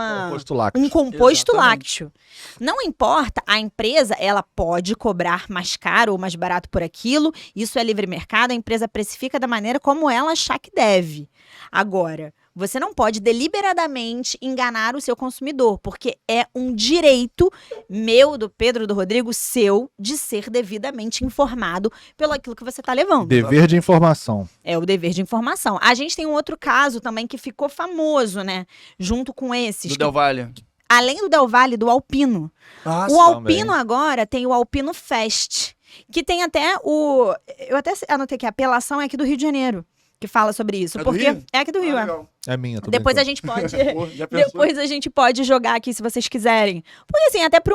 composto lácteo. Não importa, a empresa, ela pode cobrar mais caro ou mais barato por aquilo. Isso é livre mercado, a empresa precifica da maneira como ela achar que deve. Agora, Você não pode deliberadamente enganar o seu consumidor, porque é um direito meu, do Pedro, do Rodrigo, seu, de ser devidamente informado pelo aquilo que você está levando. Dever de informação. É o dever de informação. A gente tem um outro caso também que ficou famoso, né? Junto com esses. Do Del Valle. Além do Del Valle, do Alpino. Nossa, O Alpino agora tem o Alpino Fest, que tem até o... Eu até anotei que a apelação é aqui do Rio de Janeiro, que fala sobre isso. É do porque Rio? é aqui do Rio, é. legal. É minha, tô Depois a brincando. gente pode... Pô, já pensou? Depois a gente pode jogar aqui, se vocês quiserem. Porque, assim, até para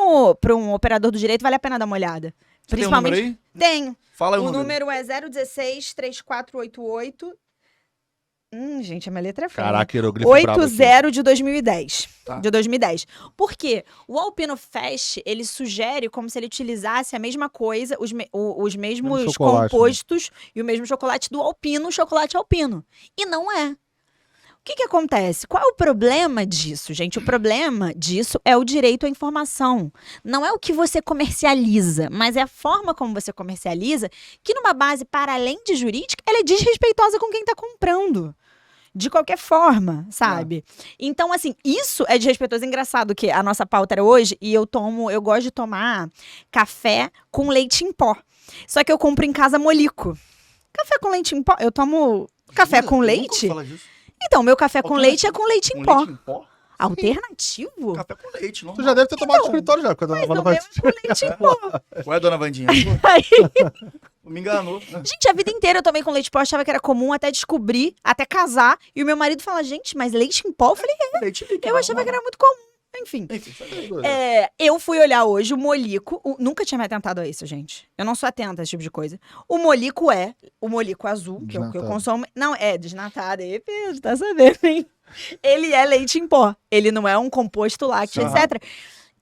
um operador do direito, vale a pena dar uma olhada. Você tem um número Principalmente... aí? Tenho. Fala aí O número é 016-3488. Gente, a minha letra é feia. Caraca, hieroglifo brabo aqui. 80 de 2010. Tá. De 2010. Por quê? O Alpino Fest, ele sugere como se ele utilizasse a mesma coisa, os mesmos Mesmo chocolate, compostos e o mesmo chocolate do Alpino, chocolate Alpino. E não é. O que acontece? Qual é o problema disso, gente? O problema disso é o direito à informação. Não é o que você comercializa, mas é a forma como você comercializa, que numa base para além de jurídica, ela é desrespeitosa com quem está comprando. De qualquer forma, sabe? Então, assim, isso é desrespeitoso. É engraçado que a nossa pauta era hoje e eu gosto de tomar café com leite em pó. Só que eu compro em casa molico. Café com leite em pó, eu tomo café com Eu nunca ouvi leite. falar disso. Então, meu café com leite é com leite em pó. Leite em pó? Alternativo? Café com leite, não. Tu já deve ter tomado no Então, escritório já, quando a Mas Wanda o vai... meu é com leite em pó. Ué, dona Vandinha? Aí, Me enganou. gente, a vida inteira eu tomei com leite em pó, achava que era comum até descobrir, até casar. E o meu marido fala, gente, mas leite em pó? Eu falei, Leite líquido. eu achava que era muito comum. Enfim. Enfim, sabe? Eu fui olhar hoje o Molico. Nunca tinha me atentado a isso, gente. Eu não sou atenta a esse tipo de coisa. O Molico é o Molico azul, que é o que eu Desnatado. consumo. Não, é desnatado. Aí, Pedro, tá sabendo, hein? Ele é leite em pó. Ele não é um composto lácteo, Aham. etc.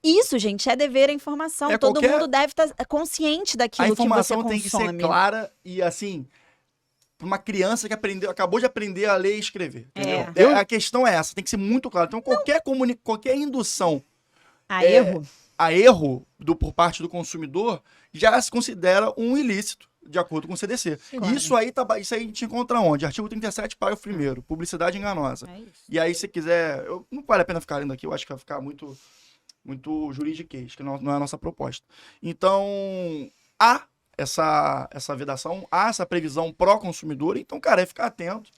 Isso, gente, é dever à informação. É Todo qualquer- mundo deve estar consciente A daquilo que você informação consome. tem que ser clara e, assim, para uma criança que acabou de aprender a ler e escrever. Entendeu? A questão é essa, tem que ser muito claro. Então, qualquer indução Erro. a erro por parte do consumidor já se considera um ilícito, de acordo com o CDC. Claro. Isso aí a gente encontra onde? Artigo 37, parágrafo 1º, publicidade enganosa. É isso. E aí, se quiser, não vale a pena ficar lendo aqui, eu acho que vai ficar muito juridiquês, que não é a nossa proposta. Então, há essa vedação, há essa previsão pró-consumidor, então, cara, é ficar atento.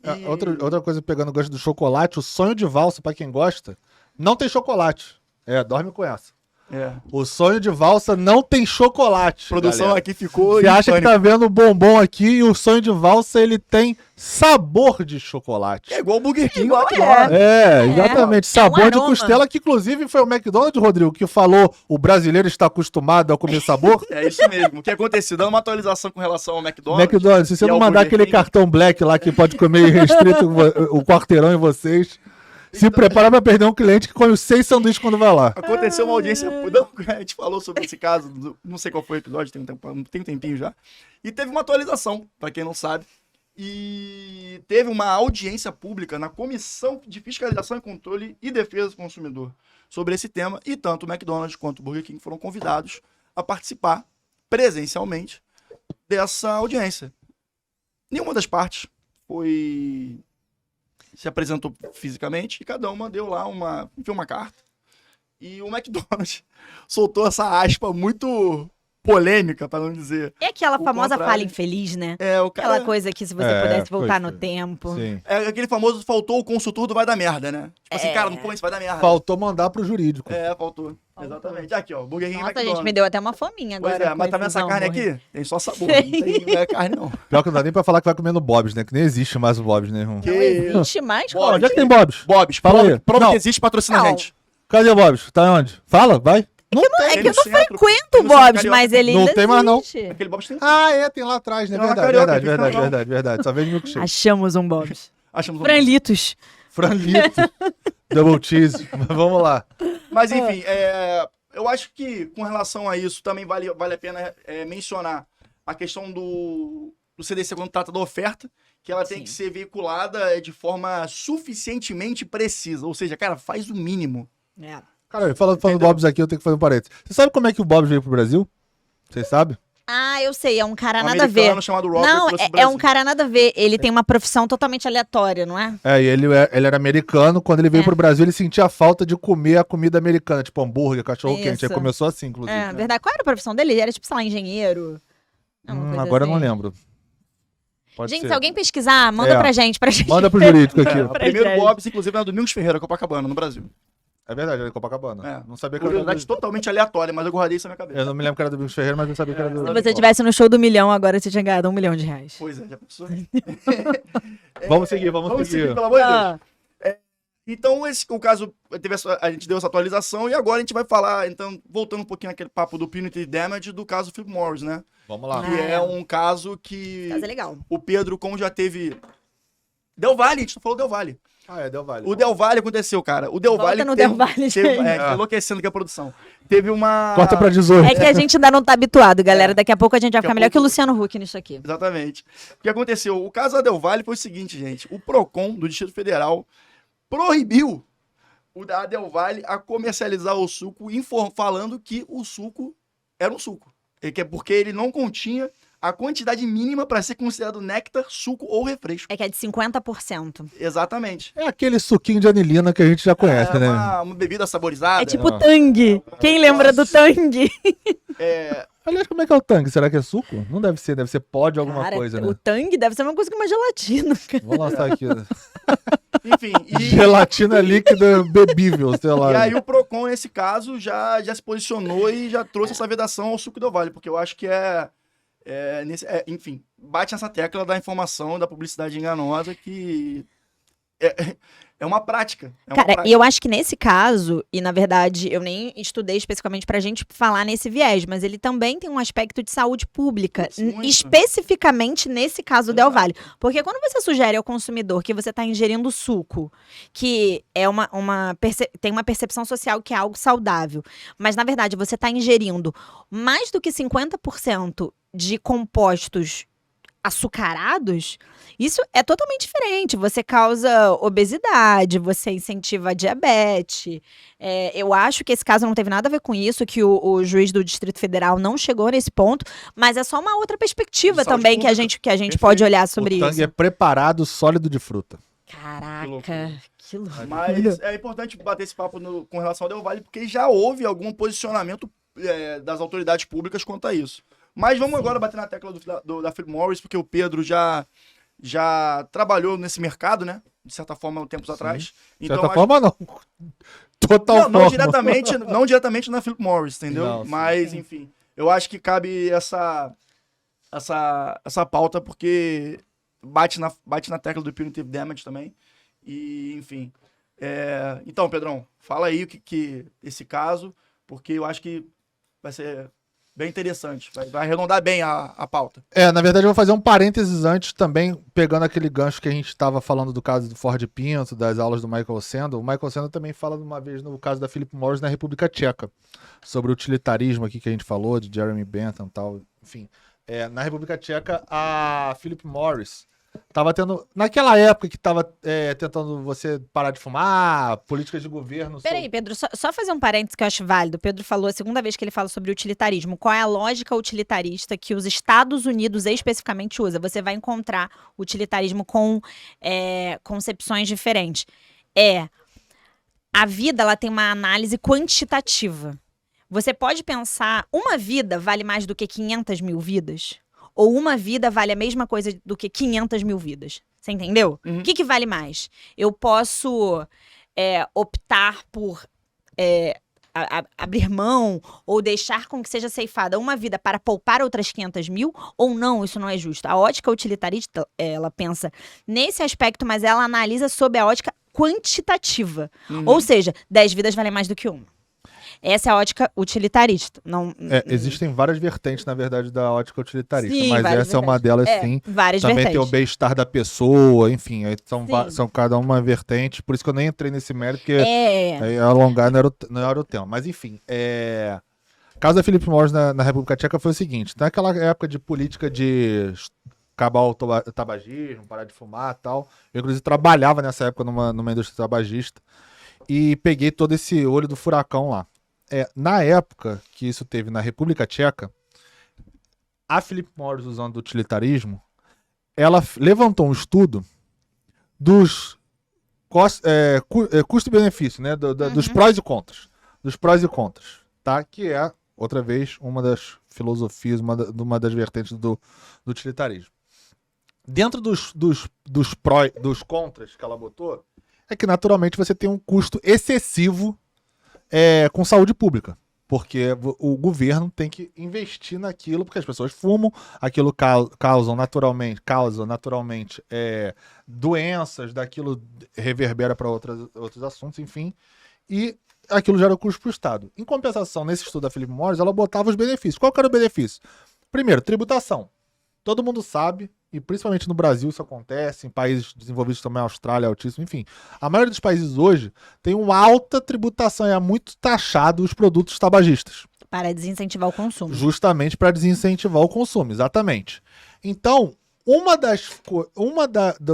E- Outra coisa, pegando o gancho do chocolate, o sonho de valsa, pra quem gosta, não tem chocolate. Dorme com essa. É. O sonho de valsa não tem chocolate. A produção galera. aqui ficou. Você em acha que pânico. tá vendo o bombom aqui e o sonho de valsa ele tem sabor de chocolate. É igual o Burger King. Igual ou McDonald's. Exatamente. Sabor de aroma. costela, que inclusive foi o McDonald's, Rodrigo, que falou o brasileiro está acostumado a comer sabor. É isso mesmo. O que aconteceu? Dando uma atualização com relação ao McDonald's. McDonald's, se você e não ao mandar Burger aquele King, cartão black lá que pode comer restrito o quarteirão em vocês, se prepara pra perder um cliente que come 6 sanduíches quando vai lá. Aconteceu uma audiência. Não, a gente falou sobre esse caso, não sei qual foi o episódio, tem um tempinho já. E teve uma atualização, pra quem não sabe. E teve uma audiência pública na Comissão de Fiscalização e Controle e Defesa do Consumidor sobre esse tema. E tanto o McDonald's quanto o Burger King foram convidados a participar presencialmente dessa audiência. Nenhuma das partes se apresentou fisicamente e cada uma deu lá enviou uma carta. E o McDonald's soltou essa aspa muito polêmica, para não dizer. É aquela O famosa contrário. fala infeliz, né? O cara, Aquela coisa que se você pudesse voltar no tempo. Sim. é aquele famoso faltou o consultor do vai dar merda, né? Tipo assim, cara, não põe isso, vai dar merda. Faltou mandar pro jurídico. Faltou. Exatamente. Aqui, ó, Burger King e Nossa, McDonald's. gente, me deu até uma fominha agora. Pois é, com mas tá vendo esse essa carne hambúrguer. aqui? Tem só sabor, Sei. não é carne não. Pior que não dá nem pra falar que vai comer no Bob's, né? Que nem existe mais o Bob's, né, irmão? Que- Não existe mais, Bob's. cara. Onde é que tem Bob's? Bob's, Fala aí. prova Não. que existe, patrocina a Não. gente. Cadê o Bob's? Tá onde? Fala, vai. É Tem que eu no não centro, frequento tem o no centro Bob's, carioca. mas ele Não ainda tem mais, não. existe. Aquele Bob's tem. Tem lá atrás, né? Tem lá na Verdade, Carioca, verdade, fica lá. verdade. Só vende milkshake. Achamos um Bob's. Achamos um Franlitos. Franlito. Double cheese. Mas vamos lá. Mas enfim, eu acho que com relação a isso também vale a pena mencionar a questão do CDC quando trata da oferta, que ela tem Sim. que ser veiculada de forma suficientemente precisa. Ou seja, cara, faz o mínimo. É. Cara, falando do Entendeu? Bob's aqui, eu tenho que fazer um parênteses. Você sabe como é que o Bob's veio pro Brasil? Vocês sabem? Ah, eu sei, é um cara Um nada a ver. americano chamado Robert Não, trouxe pro é um Brasil. cara nada a ver. Ele tem uma profissão totalmente aleatória, não é? É, e ele era americano. Quando ele veio É. pro Brasil, ele sentia a falta de comer a comida americana, tipo hambúrguer, cachorro-quente. Aí Isso. começou assim, inclusive. É, verdade. Qual era a profissão dele? Ele era tipo, sei lá, engenheiro. Uma coisa Agora eu não assim. lembro. Pode Gente, ser. se alguém pesquisar, manda É. pra gente. Manda pro jurídico aqui. O Pra primeiro gente. Bob's, inclusive, na Domingos Ferreira, Copacabana, no Brasil. É verdade, era em Copacabana. É. Não sabia que era Curiosidade totalmente aleatória, mas eu guardei isso na minha cabeça. Eu não me lembro que era do Bigos Ferreira, mas eu sabia que era do... Se você estivesse no show do milhão agora, você tinha ganhado R$1 milhão. Pois é, já pensou? Vamos seguir, vamos seguir. pelo amor de Deus. Ah, Então, o caso, a gente deu essa atualização e agora a gente vai falar, então, voltando um pouquinho naquele papo do Punitive Damage do caso Philip Morris, né? Vamos lá. Que é um caso que mas é legal. o Pedro, como já teve... Del Valle, a gente não falou Del Valle. Ah, é, Del Valle. O Del Valle aconteceu, cara. O Del Volta Valle no teve, Del Valle, teve- gente. tá enlouquecendo aqui a produção. Teve uma... Corta pra 18. É que a gente ainda não tá habituado, galera. Daqui a pouco a gente vai Daqui a ficar melhor que o pouco- Luciano Huck nisso aqui. Exatamente. O que aconteceu? O caso da Del Valle foi o seguinte, gente. O PROCON do Distrito Federal proibiu a Del Valle a comercializar o suco, falando que o suco era um suco. Porque ele não continha a quantidade mínima para ser considerado néctar, suco ou refresco. É que é de 50%. Exatamente. É aquele suquinho de anilina que a gente já conhece, É né? uma bebida saborizada. É tipo Ah. Tang. Quem lembra do Tang? Aliás, como é que é o tangue? Será que é suco? Não deve ser pó de alguma Cara, coisa, o né? Tang deve ser uma coisa que uma gelatina. Vamos lançar aqui. Enfim, Gelatina líquida bebível, sei lá. e aí o PROCON, nesse caso, já se posicionou e já trouxe essa vedação ao suco Del Valle, porque eu acho que enfim, bate nessa tecla da informação, da publicidade enganosa, que é uma prática. É uma Cara, prática. e eu acho que nesse caso, e na verdade eu nem estudei especificamente pra gente falar nesse viés, mas ele também tem um aspecto de saúde pública, Putz, muito. especificamente nesse caso do Exato. Del Valle. Porque quando você sugere ao consumidor que você está ingerindo suco, que é tem uma percepção social que é algo saudável, mas na verdade você está ingerindo mais do que 50% de compostos açucarados, isso é totalmente diferente. Você causa obesidade, você incentiva a diabetes. Eu acho que esse caso não teve nada a ver com isso, que o juiz do Distrito Federal não chegou nesse ponto, mas é só uma outra perspectiva De saúde também que a pública. gente pode olhar sobre O tangue isso. é preparado sólido de fruta. Caraca, loucura. que loucura. Mas é importante bater esse papo com relação ao Del Valle, porque já houve algum posicionamento das autoridades públicas quanto a isso. Mas vamos agora bater na tecla da Philip Morris, porque o Pedro já trabalhou nesse mercado, né? De certa forma, tempos atrás. De Então, certa forma, não. Total não forma. não diretamente na Philip Morris, entendeu? Não, sim. Mas, enfim, eu acho que cabe essa pauta, porque bate na tecla do Punitive Damage também. E, enfim. Então, Pedrão, fala aí o que esse caso, porque eu acho que vai ser bem interessante. Vai arredondar bem a pauta. Na verdade, eu vou fazer um parênteses antes também, pegando aquele gancho que a gente estava falando do caso do Ford Pinto, das aulas do Michael Sandel. O Michael Sandel também fala de uma vez no caso da Philip Morris na República Tcheca, sobre o utilitarismo aqui que a gente falou, de Jeremy Bentham e tal. Enfim, na República Tcheca, a Philip Morris tava tendo, naquela época que tava tentando você parar de fumar, políticas de governo... Peraí, Pedro, só fazer um parênteses que eu acho válido. O Pedro falou, a segunda vez que ele fala sobre utilitarismo. Qual é a lógica utilitarista que os Estados Unidos especificamente usa? Você vai encontrar utilitarismo com concepções diferentes. A vida, ela tem uma análise quantitativa. Você pode pensar, uma vida vale mais do que 500 mil vidas? Ou uma vida vale a mesma coisa do que 500 mil vidas? Você entendeu? Uhum. O que vale mais? Eu posso optar por abrir mão ou deixar com que seja ceifada uma vida para poupar outras 500 mil? Ou não, isso não é justo. A ótica utilitarista, ela pensa nesse aspecto, mas ela analisa sob a ótica quantitativa. Uhum. Ou seja, 10 vidas valem mais do que uma. Essa é a ótica utilitarista. Não, Existem várias vertentes, na verdade, da ótica utilitarista, Sim, mas várias essa é uma delas, sim. várias Também vertentes. tem o bem-estar da pessoa, enfim, aí Sim. são cada uma vertente, por isso que eu nem entrei nesse mérito, porque É. aí alongar não era o tema. Mas enfim, o caso da Philip Morris na República Tcheca foi o seguinte: naquela época de política de acabar o tabagismo, parar de fumar e tal, eu inclusive trabalhava nessa época numa indústria tabagista e peguei todo esse olho do furacão lá. Na época que isso teve na República Tcheca, a Philip Morris, usando o utilitarismo, ela levantou um estudo dos custo e benefício, né? Dos prós e contras. Dos prós e contras, tá? Que é, outra vez, uma das filosofias, uma das vertentes do utilitarismo. Dentro dos contras que ela botou, é que naturalmente você tem um custo excessivo com saúde pública. Porque o governo tem que investir naquilo, porque as pessoas fumam, aquilo causa naturalmente doenças, daquilo reverbera para outros assuntos, enfim, e aquilo gera custo para o Estado. Em compensação, nesse estudo da Philip Morris, ela botava os benefícios. Qual que era o benefício? Primeiro, tributação. Todo mundo sabe, e principalmente no Brasil isso acontece, em países desenvolvidos também, Austrália, altíssimo, enfim. A maioria dos países hoje tem uma alta tributação, é muito taxado os produtos tabagistas. Para desincentivar o consumo. Justamente para desincentivar o consumo, exatamente. Então,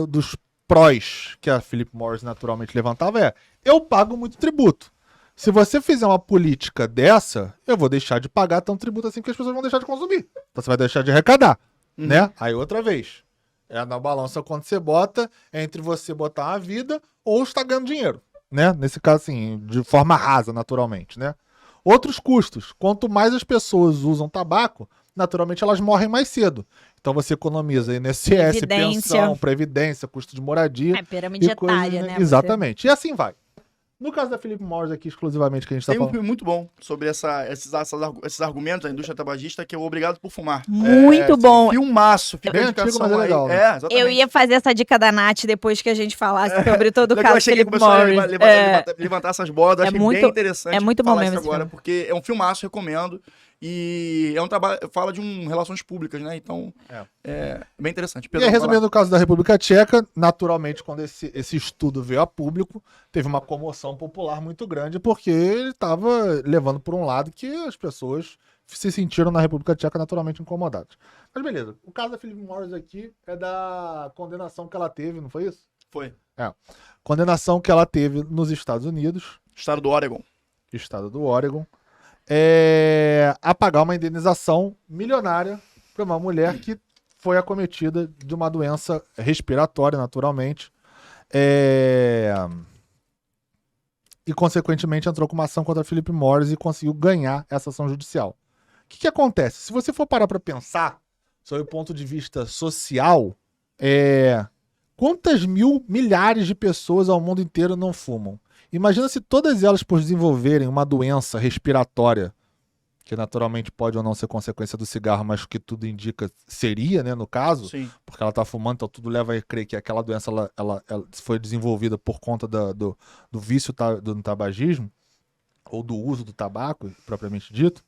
dos prós que a Philip Morris naturalmente levantava é: eu pago muito tributo. Se você fizer uma política dessa, eu vou deixar de pagar tanto tributo assim que as pessoas vão deixar de consumir. Então você vai deixar de arrecadar. Né? Aí outra vez. É na balança quando você bota entre você botar uma vida ou está ganhando dinheiro, né? Nesse caso, assim, de forma rasa, naturalmente, né? Outros custos. Quanto mais as pessoas usam tabaco, naturalmente elas morrem mais cedo. Então você economiza INSS, pensão, previdência, custo de moradia. É pirâmide etária, né? Exatamente. E assim vai. No caso da Philip Morris aqui, exclusivamente, que a gente tá falando... Tem um filme muito bom sobre esses argumentos da indústria tabagista, que é o Obrigado por Fumar. Muito bom. Filmaço. É bem antigo, mas é legal. Né? Exatamente. Eu ia fazer essa dica da Nath depois que a gente falasse sobre todo o Eu caso achei Philip que começou Morris. a levantar essas bolas. Achei bem interessante muito bom falar mesmo isso agora, porque é um filmaço, recomendo. E é um trabalho, fala de relações públicas, né? Então, é bem interessante. Pedro, e resumindo o caso da República Tcheca, naturalmente, quando esse estudo veio a público, teve uma comoção popular muito grande, porque ele estava levando por um lado que as pessoas se sentiram na República Tcheca naturalmente incomodadas. Mas beleza, o caso da Philip Morris aqui é da condenação que ela teve, não foi isso? Foi. Condenação que ela teve nos Estados Unidos. Estado do Oregon. A pagar uma indenização milionária para uma mulher que foi acometida de uma doença respiratória, naturalmente, e, consequentemente, entrou com uma ação contra a Philip Morris e conseguiu ganhar essa ação judicial. O que acontece? Se você for parar para pensar, sob o ponto de vista social, quantas milhares de pessoas ao mundo inteiro não fumam? Imagina se todas elas, por desenvolverem uma doença respiratória, que naturalmente pode ou não ser consequência do cigarro, mas que tudo indica seria, né, no caso, Sim. porque ela está fumando, então tudo leva a crer que aquela doença ela foi desenvolvida por conta do vício do tabagismo, ou do uso do tabaco, propriamente dito.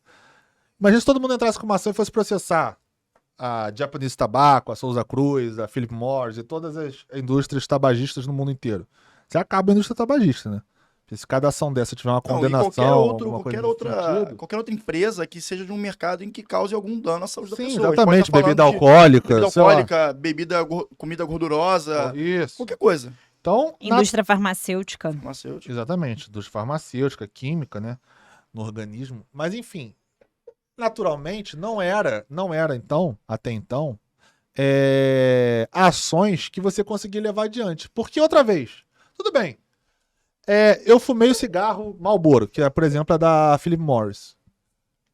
Imagina se todo mundo entrasse com uma ação e fosse processar a Japanese Tobacco, a Souza Cruz, a Philip Morris e todas as indústrias tabagistas no mundo inteiro. Você acaba a indústria tabagista, né? Se cada ação dessa tiver uma condenação, qualquer outra empresa que seja de um mercado em que cause algum dano à saúde da pessoa. Exatamente, bebida alcoólica, comida gordurosa, isso. Qualquer coisa. Então, indústria farmacêutica. Exatamente, indústria farmacêutica, química, né, no organismo. Mas enfim, naturalmente não era então, até então, ações que você conseguia levar adiante. Porque outra vez, tudo bem. Eu fumei o cigarro Marlboro, que é, por exemplo, a da Philip Morris.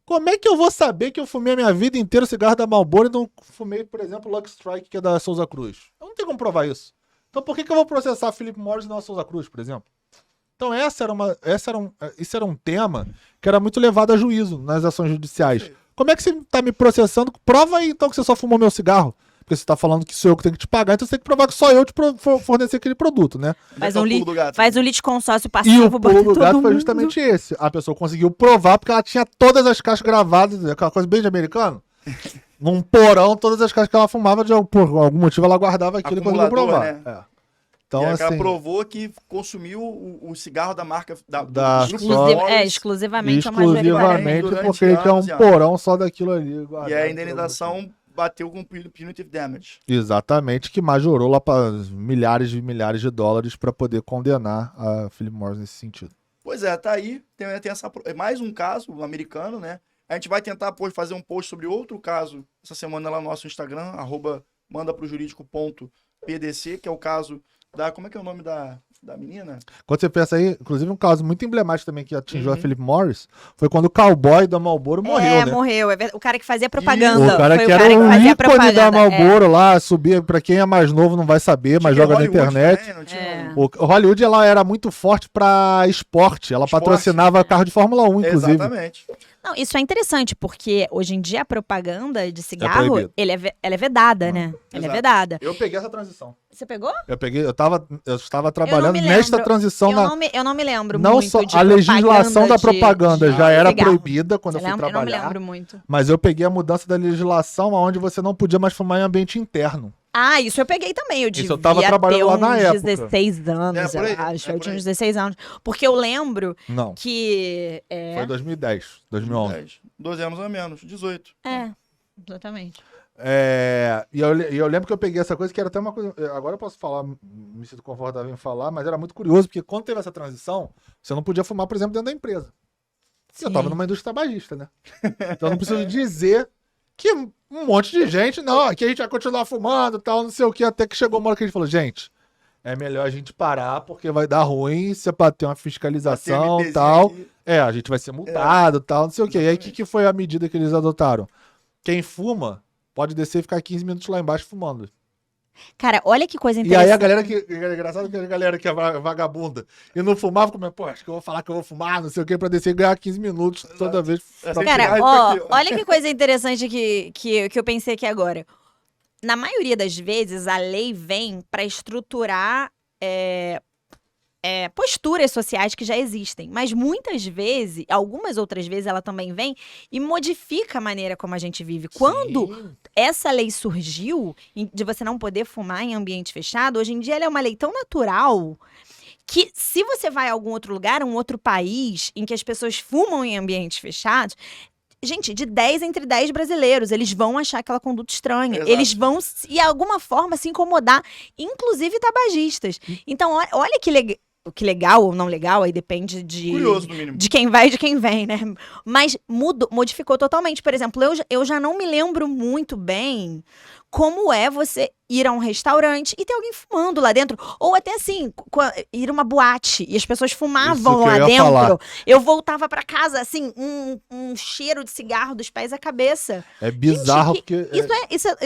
Como é que eu vou saber que eu fumei a minha vida inteira o cigarro da Marlboro e não fumei, por exemplo, o Lucky Strike, que é da Souza Cruz? Eu não tenho como provar isso. Então por que eu vou processar a Philip Morris e não a Souza Cruz, por exemplo? Então isso era um tema que era muito levado a juízo nas ações judiciais. Como é que você está me processando? Prova aí então que você só fumou meu cigarro. Porque você tá falando que sou eu que tenho que te pagar, então você tem que provar que só eu te fornecer aquele produto, né? Faz um litisconsórcio passivo. E o pulo do gato foi justamente esse. A pessoa conseguiu provar porque ela tinha todas as caixas gravadas, aquela coisa bem de americano. Num porão, todas as caixas que ela fumava, por algum motivo ela guardava aquilo e conseguiu provar. Né? Então, assim, ela provou que consumiu o cigarro da marca exclusivamente porque tinha um porão só daquilo ali. E a indenização bateu com punitive damage. Exatamente, que majorou lá para milhares e milhares de dólares para poder condenar a Philip Morris nesse sentido. Pois é, tá aí, tem mais um caso americano, né? A gente vai tentar fazer um post sobre outro caso essa semana lá no nosso Instagram, @mandaprojurídico.pdc, que é o caso da... Como é que é o nome da menina? Quando você pensa aí, inclusive um caso muito emblemático também que atingiu a Philip Morris, foi quando o cowboy da Marlboro morreu, né? Morreu. O cara que fazia propaganda. O cara foi que o era cara um fazia ícone propaganda. da Marlboro lá, subia, pra quem é mais novo não vai saber, mas Tinha joga na Hollywood internet. também, não tinha É. O Hollywood, ela era muito forte pra esporte, ela Esporte. patrocinava carro de Fórmula 1, inclusive. Exatamente. Não, isso é interessante, porque hoje em dia a propaganda de cigarro, proibido. ela é vedada, né? Ela é Exato. vedada. Eu peguei essa transição. Você pegou? Eu estava trabalhando me nesta lembro. transição Eu não me lembro não muito só de a legislação da propaganda propaganda de já era cigarro. proibida quando Você eu fui lembra? Eu não me trabalhar, lembro muito. mas eu peguei a mudança da legislação onde você não podia mais fumar em ambiente interno. Ah, isso eu peguei também. Eu devia eu tava trabalhando ter lá na uns época. 16 anos, É, por aí, eu acho. é Eu por tinha aí. uns 16 anos. Porque eu lembro Não, que... foi 2010, 2011. 10, 12 anos a menos, 18. Exatamente. E eu lembro que eu peguei essa coisa que era até uma coisa. Agora eu posso falar, me sinto confortável em falar, mas era muito curioso, porque quando teve essa transição, você não podia fumar, por exemplo, dentro da empresa. Eu tava numa indústria tabagista, né? Então eu não preciso dizer que um monte de gente, não, aqui a gente vai continuar fumando, tal, não sei o que, até que chegou uma hora que a gente falou, gente, é melhor a gente parar, porque vai dar ruim se bater uma fiscalização e tal. Aqui. A gente vai ser multado, tal, não sei o que. E aí, o que foi a medida que eles adotaram? Quem fuma pode descer e ficar 15 minutos lá embaixo fumando. Cara, olha que coisa E interessante. aí a galera que... É engraçado que a galera que é vagabunda e não fumava, como pô, acho que eu vou falar que eu vou fumar, não sei o que, pra descer e ganhar 15 minutos toda vez. Essa Cara, cigarro ó, aqui, ó. olha que coisa interessante que eu pensei aqui agora. Na maioria das vezes, a lei vem para estruturar posturas sociais que já existem. Mas muitas vezes, algumas outras vezes, ela também vem e modifica a maneira como a gente vive. Quando essa lei surgiu, de você não poder fumar em ambiente fechado, hoje em dia ela é uma lei tão natural que se você vai a algum outro lugar, um outro país, em que as pessoas fumam em ambientes fechados, gente, entre 10 brasileiros, eles vão achar aquela conduta estranha. Exato. Eles vão, de alguma forma, se incomodar, inclusive tabagistas. Então, olha que legal ou não legal, aí depende Curioso, no mínimo. de quem vai e de quem vem, né? Mas modificou totalmente. Por exemplo, eu já não me lembro muito bem como é você ir a um restaurante e ter alguém fumando lá dentro. Ou até assim, ir a uma boate e as pessoas fumavam Isso que lá eu ia dentro. falar. Eu voltava pra casa, assim, um cheiro de cigarro dos pés à cabeça. É bizarro Gente, porque... Isso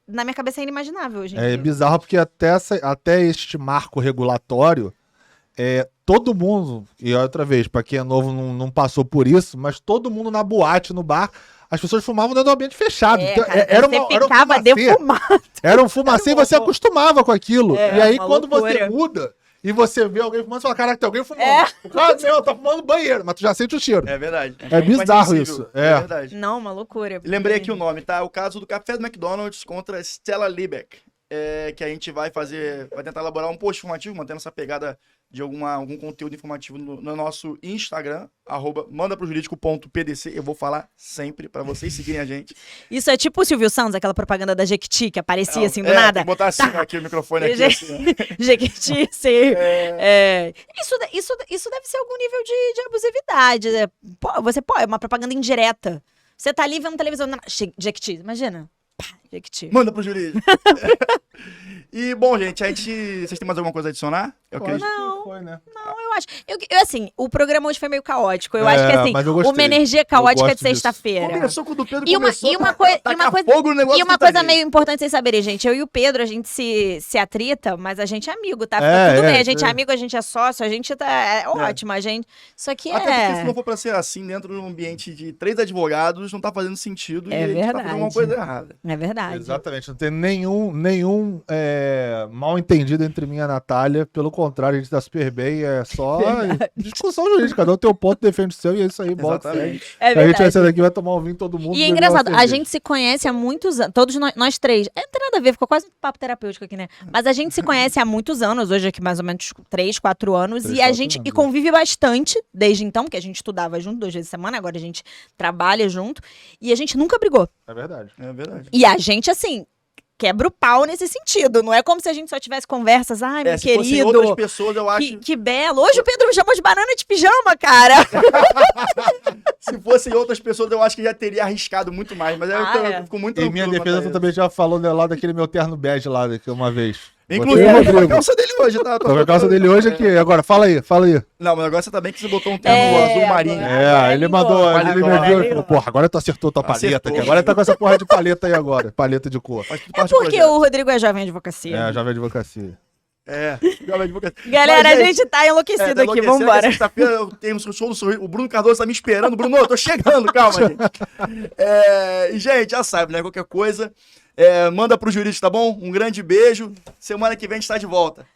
na minha cabeça é inimaginável hoje em É dia. bizarro porque até este marco regulatório, todo mundo, e outra vez, pra quem é novo não passou por isso, mas todo mundo na boate, no bar, as pessoas fumavam dentro do ambiente fechado. Então, Cara, era você um ficava fumacê. defumado. Era um fumacê e você acostumava com aquilo. É, E aí, uma quando você loucura. muda e você vê alguém fumando, você fala, caraca, tem alguém fumando. O cara, meu, tá fumando no banheiro, mas tu já sente o cheiro. É verdade. É muito mais bizarro sensível. isso, É é. verdade. Não, uma loucura. Lembrei aqui o nome, tá? O caso do café do McDonald's contra Stella Liebeck. Que a gente vai tentar elaborar um post informativo, mantendo essa pegada de algum conteúdo informativo no nosso Instagram, @mandaprojurídico.pdc. Eu vou falar sempre pra vocês seguirem a gente. Isso é tipo o Silvio Santos, aquela propaganda da Jequiti, que aparecia assim do Tem nada. que botar assim aqui o microfone aqui. Assim, né? Jequiti, sim. Isso deve ser algum nível de abusividade. Né? Você pode, é uma propaganda indireta. Você tá ali vendo televisão. Jequiti, imagina. Pá, Jequiti. Manda pro jurídico. E, bom, gente, vocês têm mais alguma coisa a adicionar? Eu Eu acho acredito. que foi, né? Não, eu acho. Assim, o programa hoje foi meio caótico. Eu acho que, assim, mas eu gostei. uma energia Eu caótica gosto de sexta-feira. Começou com o do Pedro, E uma começou coisa- a tacar fogo no negócio E uma que tá coisa ali. meio importante vocês saberem, gente. Eu e o Pedro, a gente se atrita, mas a gente é amigo, tá? É, Tudo bem, é, a gente é é. amigo, a gente é sócio, a gente tá. É ótimo, a gente. Só que Até porque se não for pra ser assim, dentro de um ambiente de 3 advogados, não tá fazendo sentido É e a gente tá verdade. fazendo alguma coisa errada. É verdade. Exatamente, não tem nenhum mal entendido entre mim e a Natália, pelo contrário, a gente tá super bem, é só discussão jurídica, cada um tem um ponto, defende o seu e é isso aí, bota. Exatamente. É A gente vai verdade. sair daqui, vai tomar um vinho todo mundo. E é beber uma engraçado, a cerveja. gente se conhece há muitos anos, todos nós três. Não tem nada a ver, ficou quase um papo terapêutico aqui, né? Mas a gente se conhece há muitos anos, hoje aqui mais ou menos 3, 4 anos, 3, e a 4 gente anos, e convive bastante desde então, porque a gente estudava junto 2 vezes por semana, agora a gente trabalha junto, e a gente nunca brigou. É verdade. É verdade. E a gente, assim, quebra o pau nesse sentido. Não é como se a gente só tivesse conversas. Ai, meu se fossem querido. outras pessoas, eu acho... Que belo. Hoje o Pedro me chamou de banana de pijama, cara. Se fossem outras pessoas, eu acho que já teria arriscado muito mais. Mas eu fico muito Em tranquilo. minha defesa, tu também já falou lá daquele meu terno bege lá, uma vez. Inclusive, Botei, eu tô com a Rodrigo. calça dele hoje, tá? Tô com a calça dele hoje aqui. Agora, fala aí. Não, mas agora você tá bem que você botou um terno azul marinho. Ele mandou, ele me viu e falou, porra, agora tu acertou tua paleta Acertou. aqui. Agora ele tá com essa porra de paleta aí agora. Paleta de cor. Faz tudo É parte do porque projeto. o Rodrigo é jovem advocacia. É, jovem advocacia. Jovem advocacia. Galera, Mas, a gente tá enlouquecido tá aqui, enlouquecendo, vambora. que Sexta-feira eu tenho um show do Sorriso. O Bruno Cardoso tá me esperando. Bruno, eu tô chegando, calma, gente. E, gente, já sabe, né? Qualquer coisa, manda pro jurídico, tá bom? Um grande beijo. Semana que vem a gente tá de volta.